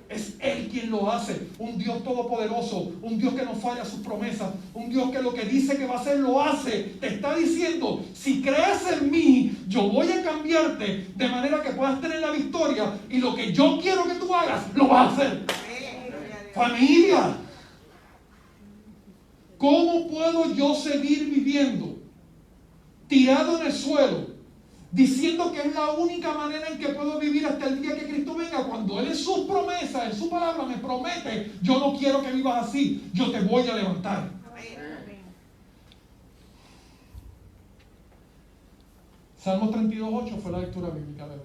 Es Él quien lo hace. Un Dios todopoderoso, un Dios que no falla sus promesas, un Dios que lo que dice que va a hacer, lo hace. Te está diciendo, si crees en mí, yo voy a cambiarte de manera que puedas tener la victoria y lo que yo quiero que tú hagas, lo vas a hacer. Familia, ¿cómo puedo yo seguir viviendo tirado en el suelo, diciendo que es la única manera en que puedo vivir hasta el día que Cristo venga, cuando Él en sus promesas, en su palabra me promete, yo no quiero que vivas así, yo te voy a levantar? Salmo 32:8 fue la lectura bíblica de hoy.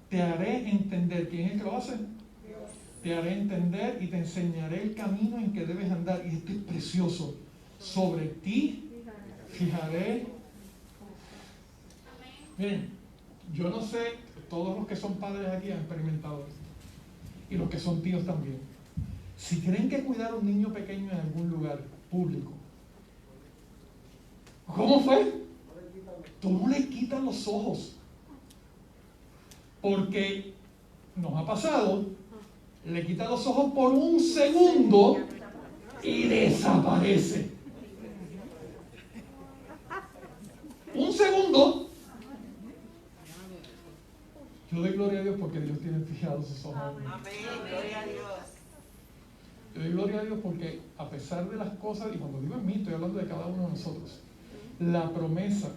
Te haré entender. ¿Quién es el que lo hace? Te haré entender y te enseñaré el camino en que debes andar. Y esto es precioso. Sobre ti fijaré. Miren, yo no sé, todos los que son padres aquí han experimentado esto. Y los que son tíos también. Si creen que cuidar a un niño pequeño en algún lugar público, ¿cómo fue? Tú no le quitas los ojos. Porque nos ha pasado, le quita los ojos por un segundo y desaparece. Un segundo. Yo doy gloria a Dios porque Dios tiene fijados sus ojos. Amén. Gloria a Dios. Yo doy gloria a Dios porque a pesar de las cosas, y cuando digo en mí, estoy hablando de cada uno de nosotros, la promesa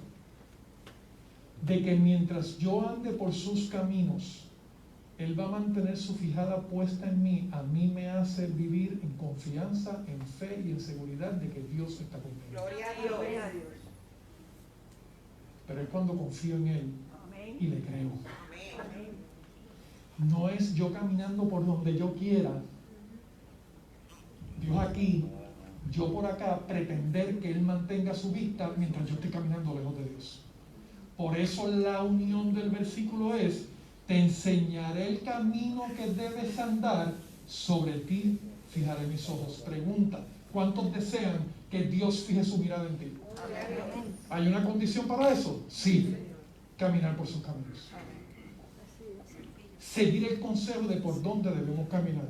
de que mientras yo ande por sus caminos, Él va a mantener su fijada puesta en mí, a mí me hace vivir en confianza, en fe y en seguridad de que Dios está conmigo. Gloria a Dios. Pero es cuando confío en Él y le creo. Amén. No es yo caminando por donde yo quiera, Dios aquí, yo por acá, pretender que Él mantenga su vista mientras yo estoy caminando lejos de Dios. Por eso la unión del versículo es Te enseñaré el camino que debes andar, sobre ti fijaré mis ojos. Pregunta, ¿cuántos desean que Dios fije su mirada en ti? ¿Hay una condición para eso? Sí, caminar por sus caminos. Seguir el consejo de por dónde debemos caminar.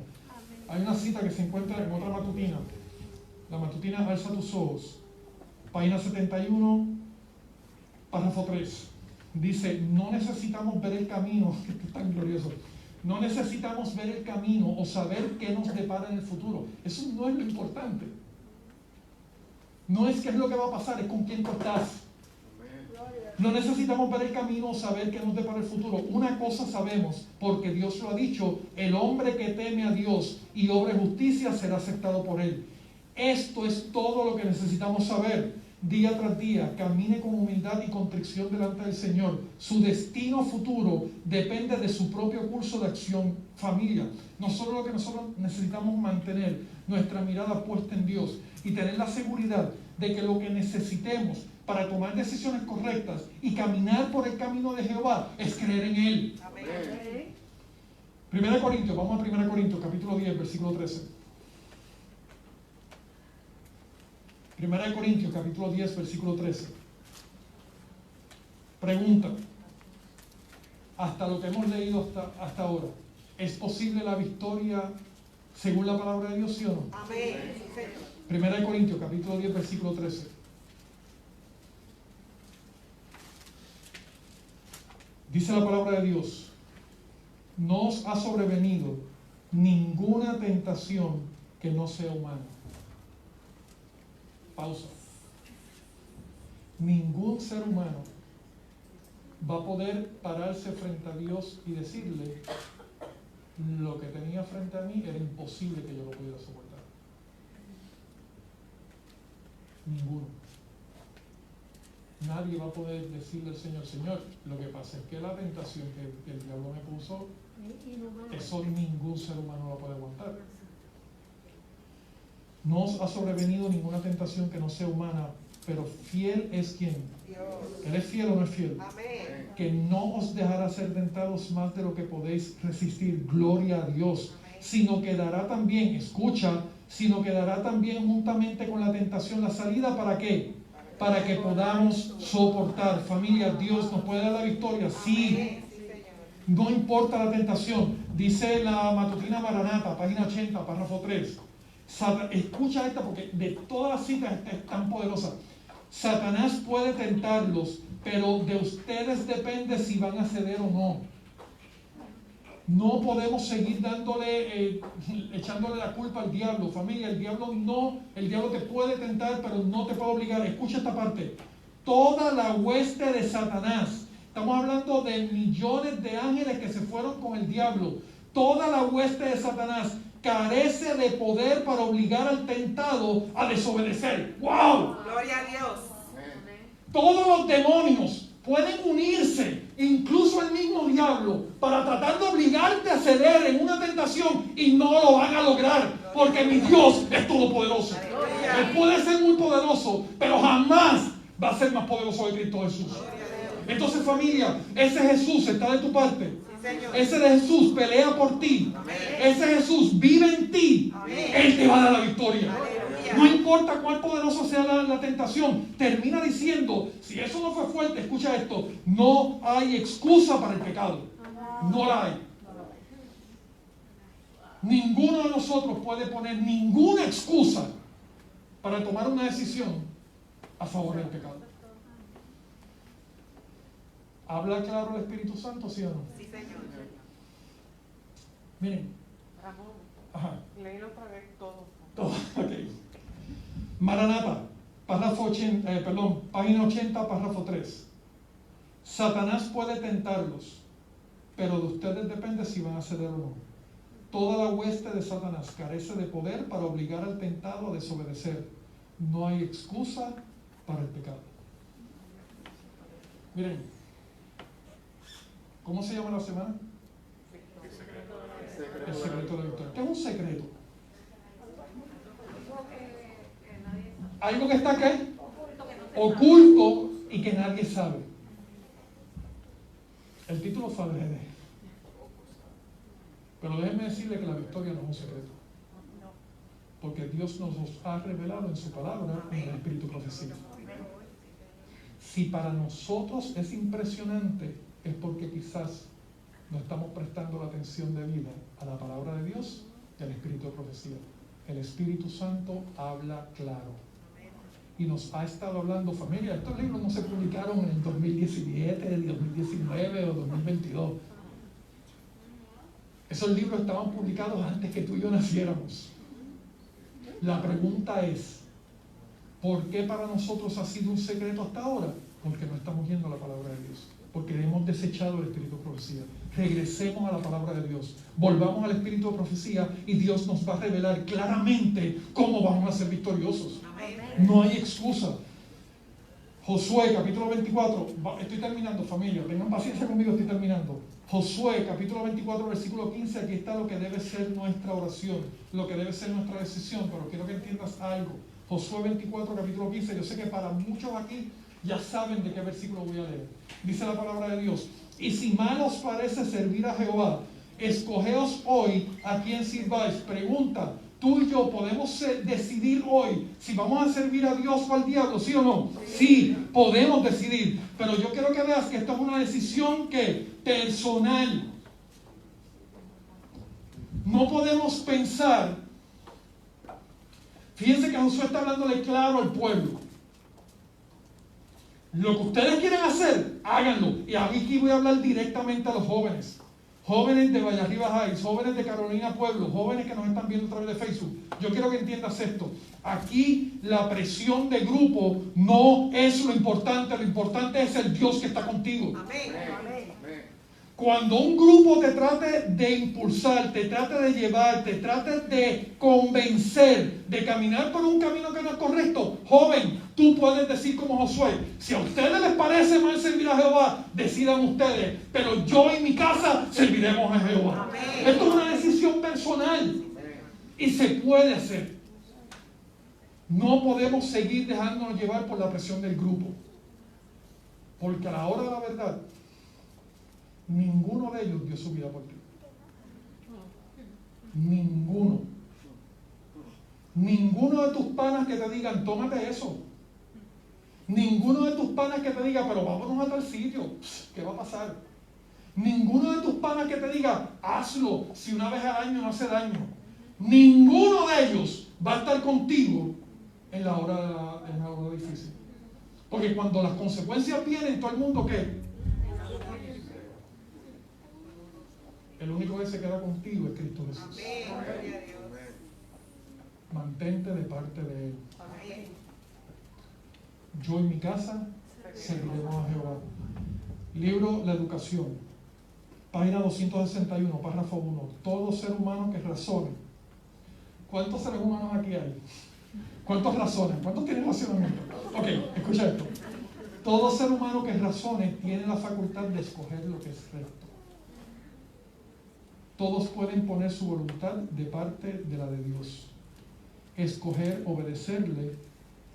Hay una cita que se encuentra en otra matutina. La matutina Alza tus ojos, página 71, párrafo 3. Dice, no necesitamos ver el camino, esto es tan glorioso, no necesitamos ver el camino o saber qué nos depara en el futuro. Eso no es lo importante. No es qué es lo que va a pasar, es con quién tú estás. No necesitamos ver el camino o saber qué nos depara el futuro. Una cosa sabemos, porque Dios lo ha dicho, el hombre que teme a Dios y obra justicia será aceptado por Él. Esto es todo lo que necesitamos saber. Día tras día, camine con humildad y contrición delante del Señor. Su destino futuro depende de su propio curso de acción. Familia, nosotros lo que nosotros necesitamos mantener nuestra mirada puesta en Dios y tener la seguridad de que lo que necesitemos para tomar decisiones correctas y caminar por el camino de Jehová es creer en Él. Amén. 1 Corintios, vamos a 1 Corintios, capítulo 10, versículo 13. 1 Corintios, capítulo 10, versículo 13. Pregunta, hasta lo que hemos leído hasta ahora, ¿es posible la victoria según la palabra de Dios, sí o no? Amén. 1 Corintios, capítulo 10, versículo 13. Dice la palabra de Dios, no os ha sobrevenido ninguna tentación que no sea humana. Pausa. Ningún ser humano va a poder pararse frente a Dios y decirle, lo que tenía frente a mí era imposible que yo lo pudiera soportar. Ninguno. Nadie va a poder decirle al Señor, Señor, lo que pasa es que la tentación que el diablo me puso, eso ningún ser humano lo puede aguantar. No os ha sobrevenido ninguna tentación que no sea humana, pero fiel es quien. Dios. ¿Él es fiel o no es fiel? Amén. Que no os dejará ser tentados más de lo que podéis resistir, gloria a Dios, sino que dará también, escucha, sino que dará también juntamente con la tentación la salida, ¿para qué? Para que podamos soportar. Familia, Dios nos puede dar la victoria, sí. Amén. Sí, Señor. No importa la tentación. Dice la matutina Maranata, página 80, párrafo 3. Escucha esta porque de todas las citas esta es tan poderosa. Satanás puede tentarlos, pero de ustedes depende si van a ceder o no. No podemos seguir echándole la culpa al diablo. Familia, el diablo te puede tentar, pero no te puede obligar. Escucha esta parte. Toda la hueste de Satanás, estamos hablando de millones de ángeles que se fueron con el diablo. Toda la hueste de Satanás carece de poder para obligar al tentado a desobedecer. ¡Wow! Gloria a Dios. Todos los demonios pueden unirse, incluso el mismo diablo, para tratar de obligarte a ceder en una tentación y no lo van a lograr, porque mi Dios es todopoderoso. Él puede ser muy poderoso, pero jamás va a ser más poderoso que Cristo Jesús. Entonces, familia, ese Jesús está de tu parte. Señor. Ese de Jesús pelea por ti. Amén. Ese Jesús vive en ti. Amén. Él te va a dar la victoria. Aleluya. No importa cuán poderoso sea la tentación. Termina diciendo, si eso no fue fuerte, escucha esto, no hay excusa para el pecado. No la hay. Ninguno de nosotros puede poner ninguna excusa para tomar una decisión a favor del pecado. ¿Habla claro el Espíritu Santo, sí o no? Sí, Señor. Miren. Ramón, Ajá. léelo otra vez todo. Todo, ok. Maranata, página 80, párrafo 3. Satanás puede tentarlos, pero de ustedes depende si van a ceder o no. Toda la hueste de Satanás carece de poder para obligar al tentado a desobedecer. No hay excusa para el pecado. Miren, ¿cómo se llama la semana? El secreto de la victoria. ¿Qué es un secreto? Algo que está ¿qué? Oculto y que nadie sabe. El título fue adrede. Pero déjenme decirle que la victoria no es un secreto. Porque Dios nos los ha revelado en su palabra, en el Espíritu de Profecía. Si para nosotros es impresionante, es porque quizás no estamos prestando la atención debida a la palabra de Dios y al Espíritu de Profecía. El Espíritu Santo habla claro. Y nos ha estado hablando, familia, estos libros no se publicaron en el 2017, el 2019 o 2022. Esos libros estaban publicados antes que tú y yo naciéramos. La pregunta es, ¿por qué para nosotros ha sido un secreto hasta ahora? Porque no estamos viendo la palabra de Dios. Porque hemos desechado el Espíritu de Profecía. Regresemos a la palabra de Dios. Volvamos al Espíritu de Profecía y Dios nos va a revelar claramente cómo vamos a ser victoriosos. No hay excusa. Josué capítulo 24, estoy terminando, familia, tengan paciencia conmigo, estoy terminando. Josué capítulo 24 versículo 15, aquí está lo que debe ser nuestra oración, lo que debe ser nuestra decisión, pero quiero que entiendas algo. Josué 24 capítulo 15, yo sé que para muchos aquí ya saben de qué versículo voy a leer. Dice la palabra de Dios: y si mal os parece servir a Jehová, escogeos hoy a quién sirváis. Pregunta: tú y yo podemos decidir hoy si vamos a servir a Dios o al diablo, ¿sí o no? Sí, podemos decidir. Pero yo quiero que veas que esto es una decisión personal. No podemos pensar. Fíjense que Josué está hablándole claro al pueblo. Lo que ustedes quieren hacer, háganlo. Y aquí voy a hablar directamente a los jóvenes. Jóvenes de Vallarriba Heights, jóvenes de Carolina Pueblo, jóvenes que nos están viendo a través de Facebook. Yo quiero que entiendas esto. Aquí la presión de grupo no es lo importante es el Dios que está contigo. Amén. Cuando un grupo te trate de impulsar, te trate de llevar, te trate de convencer, de caminar por un camino que no es correcto, joven, tú puedes decir como Josué: si a ustedes les parece mal servir a Jehová, decidan ustedes, pero yo y mi casa serviremos a Jehová. Amén. Esto es una decisión personal y se puede hacer. No podemos seguir dejándonos llevar por la presión del grupo, porque a la hora de la verdad, ninguno de ellos dio su vida por ti. Ninguno. Ninguno de tus panas que te digan: tómate eso. Ninguno de tus panas que te diga: pero vámonos a tal sitio. ¿Qué va a pasar? Ninguno de tus panas que te diga: hazlo, si una vez al año no hace daño. Ninguno de ellos va a estar contigo en la hora difícil. Porque cuando las consecuencias vienen, todo el mundo ¿qué? El único que se queda contigo es Cristo Jesús. Amén. Gloria a Dios. Mantente de parte de Él. Amén. Yo y mi casa serviremos a Jehová. Libro La Educación, página 261, párrafo 1. Todo ser humano que razone. ¿Cuántos seres humanos aquí hay? ¿Cuántos razonan? ¿Cuántos tienen razonamiento? Ok, escucha esto. Todo ser humano que razone tiene la facultad de escoger lo que es recto. Todos pueden poner su voluntad de parte de la de Dios, escoger obedecerle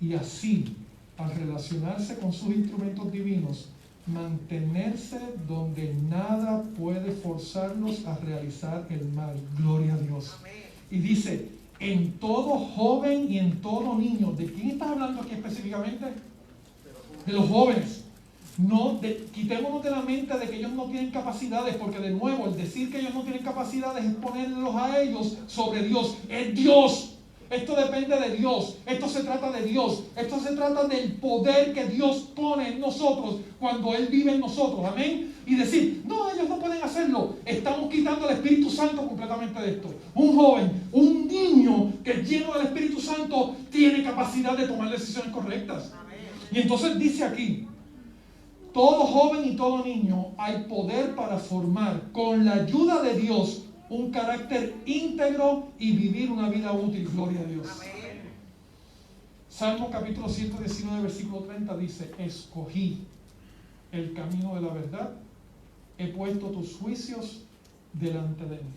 y así, al relacionarse con sus instrumentos divinos, mantenerse donde nada puede forzarlos a realizar el mal. Gloria a Dios. Y dice: en todo joven y en todo niño. ¿De quién estás hablando aquí específicamente? De los jóvenes. Quitémonos de la mente de que ellos no tienen capacidades, porque de nuevo el decir que ellos no tienen capacidades es ponerlos a ellos sobre Dios. Es Dios. Esto depende de Dios. Esto se trata de Dios. Esto se trata del poder que Dios pone en nosotros cuando Él vive en nosotros. Amén. Y decir: no, ellos no pueden hacerlo. Estamos quitando el Espíritu Santo completamente de esto. Un joven, un niño que es lleno del Espíritu Santo tiene capacidad de tomar decisiones correctas. Y entonces dice aquí: todo joven y todo niño hay poder para formar, con la ayuda de Dios, un carácter íntegro y vivir una vida útil. Gloria a Dios. Amén. Salmo capítulo 119, versículo 30 dice: escogí el camino de la verdad, he puesto tus juicios delante de mí.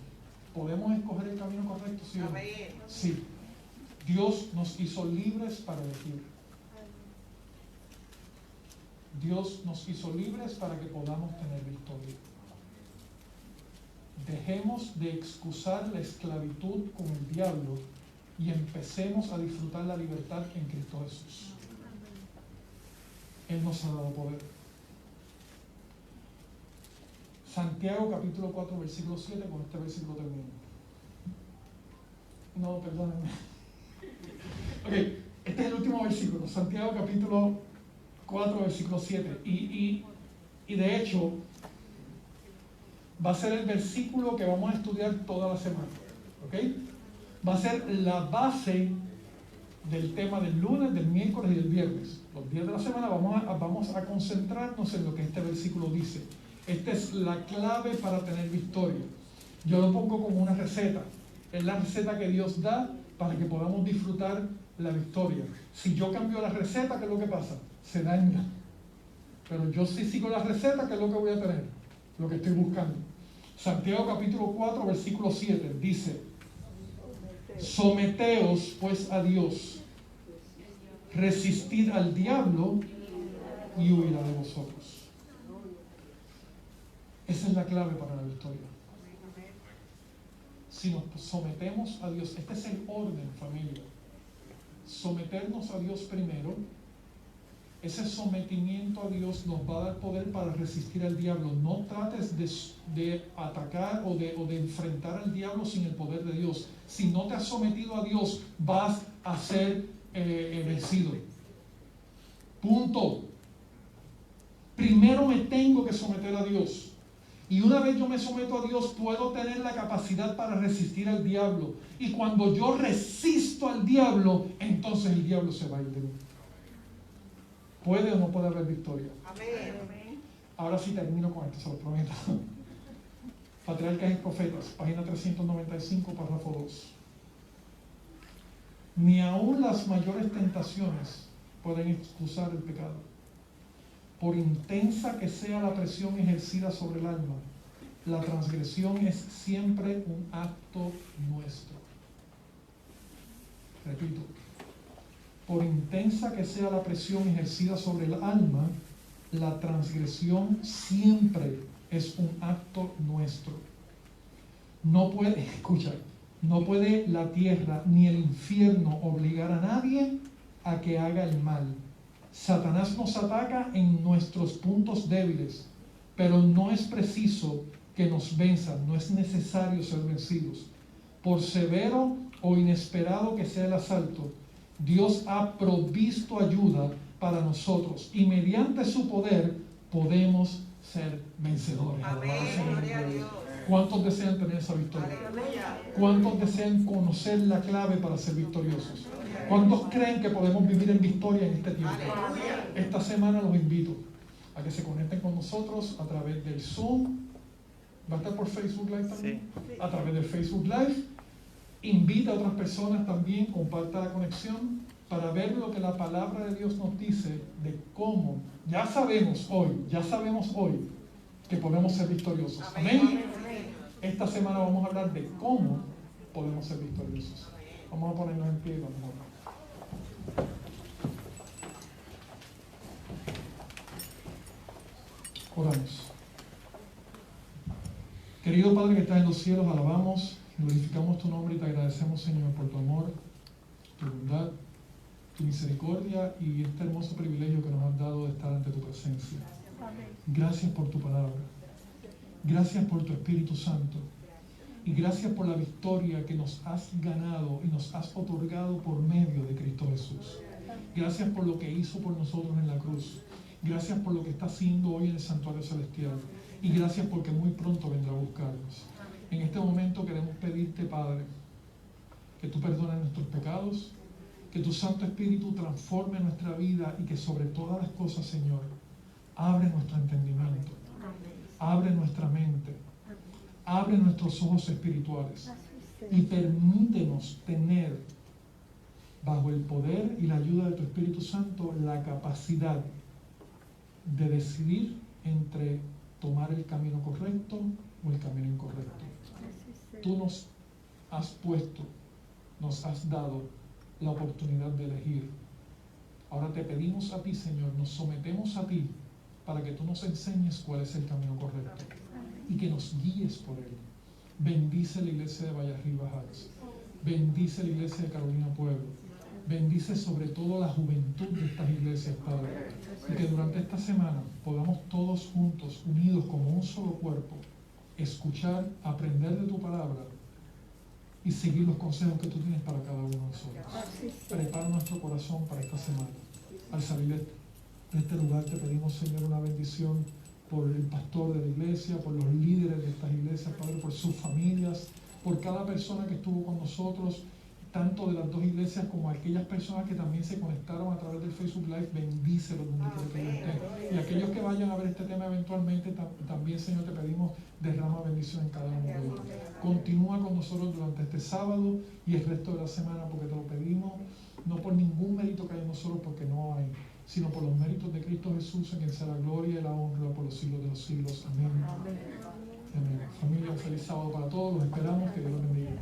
¿Podemos escoger el camino correcto? ¿Sí o no? Amén. Sí. Dios nos hizo libres para elegir. Dios nos hizo libres para que podamos tener victoria. dejemos de excusar la esclavitud con el diablo y empecemos a disfrutar la libertad en Cristo Jesús. Él nos ha dado poder. Santiago capítulo 4 versículo 7, con este versículo termino. No, perdónenme. Ok, este es el último versículo, Santiago capítulo 4 versículo 7. Y de hecho, va a ser el versículo que vamos a estudiar toda la semana. ¿Ok? Va a ser la base del tema del lunes, del miércoles y del viernes. Los días de la semana vamos a concentrarnos en lo que este versículo dice. Esta es la clave para tener victoria. Yo lo pongo como una receta. Es la receta que Dios da para que podamos disfrutar la victoria. Si yo cambio la receta, ¿qué es lo que pasa? Se daña. Pero yo si sigo la receta, ¿qué es lo que voy a tener? Lo que estoy buscando. Santiago capítulo 4, versículo 7 dice: someteos pues a Dios, resistid al diablo y huirá de vosotros. Esa es la clave para la victoria. Si nos sometemos a Dios, este es el orden, familia. Someternos a Dios primero. Ese sometimiento a Dios nos va a dar poder para resistir al diablo. No trates de atacar o de enfrentar al diablo sin el poder de Dios. Si no te has sometido a Dios, vas a ser vencido. Punto. Primero me tengo que someter a Dios. Y una vez yo me someto a Dios, puedo tener la capacidad para resistir al diablo. Y cuando yo resisto al diablo, entonces el diablo se va a ir de mí. ¿Puede o no puede haber victoria? Amén. Ahora sí termino con esto, se lo prometo. Patriarcas y Profetas, página 395, párrafo 2. Ni aun las mayores tentaciones pueden excusar el pecado. Por intensa que sea la presión ejercida sobre el alma, la transgresión es siempre un acto nuestro. Repito, por intensa que sea la presión ejercida sobre el alma, la transgresión siempre es un acto nuestro. No puede la tierra ni el infierno obligar a nadie a que haga el mal. Satanás nos ataca en nuestros puntos débiles, pero no es preciso que nos venzan, no es necesario ser vencidos. Por severo o inesperado que sea el asalto, Dios ha provisto ayuda para nosotros y mediante su poder podemos ser vencedores. Amén. Gloria a Dios. ¿Cuántos desean tener esa victoria? Aleluya. ¿Cuántos desean conocer la clave para ser victoriosos? ¿Cuántos creen que podemos vivir en victoria en este tiempo? Aleluya. Esta semana los invito a que se conecten con nosotros a través del Zoom. ¿Va a estar por Facebook Live también? Sí. A través del Facebook Live. Invita a otras personas también, comparta la conexión para ver lo que la palabra de Dios nos dice de cómo. Ya sabemos hoy que podemos ser victoriosos. Amén. Esta semana vamos a hablar de cómo podemos ser victoriosos. Vamos a ponernos en pie y vamos a orar. Oramos. Querido Padre que estás en los cielos, alabamos, glorificamos tu nombre y te agradecemos, Señor, por tu amor, tu bondad, tu misericordia y este hermoso privilegio que nos has dado de estar ante tu presencia. Gracias por tu palabra. Gracias por tu Espíritu Santo. Y gracias por la victoria que nos has ganado y nos has otorgado por medio de Cristo Jesús. Gracias por lo que hizo por nosotros en la cruz. Gracias por lo que está haciendo hoy en el santuario celestial. Y gracias porque muy pronto vendrá a buscarnos. En este momento queremos pedirte, Padre, que tú perdones nuestros pecados, que tu Santo Espíritu transforme nuestra vida y que sobre todas las cosas, Señor, abre nuestro entendimiento, abre nuestra mente, abre nuestros ojos espirituales y permítenos tener, bajo el poder y la ayuda de tu Espíritu Santo, la capacidad de decidir entre tomar el camino correcto o el camino incorrecto. Tú nos has puesto, nos has dado la oportunidad de elegir. Ahora te pedimos a ti, Señor, nos sometemos a ti para que tú nos enseñes cuál es el camino correcto y que nos guíes por él. Bendice la iglesia de Vallarriba Heights. Bendice la iglesia de Carolina Pueblo. Bendice sobre todo la juventud de estas iglesias, Padre. Y que durante esta semana podamos todos juntos, unidos como un solo cuerpo, escuchar, aprender de tu palabra y seguir los consejos que tú tienes para cada uno de nosotros. Prepara nuestro corazón para esta semana. Al salir de este lugar te pedimos, Señor, una bendición por el pastor de la iglesia, por los líderes de estas iglesias, Padre, por sus familias, por cada persona que estuvo con nosotros, tanto de las dos iglesias como aquellas personas que también se conectaron a través del Facebook Live. Bendícelos donde quiera que ellos estén. Y aquellos que vayan a ver este tema eventualmente, también, Señor, te pedimos, derrama bendición en cada uno de ellos. Continúa con nosotros durante este sábado y el resto de la semana, porque te lo pedimos, no por ningún mérito que hay en nosotros, porque no hay, sino por los méritos de Cristo Jesús, en quien sea la gloria y la honra por los siglos de los siglos. Amén. Amén. Familia, un feliz sábado para todos. Los esperamos. Que Dios los bendiga.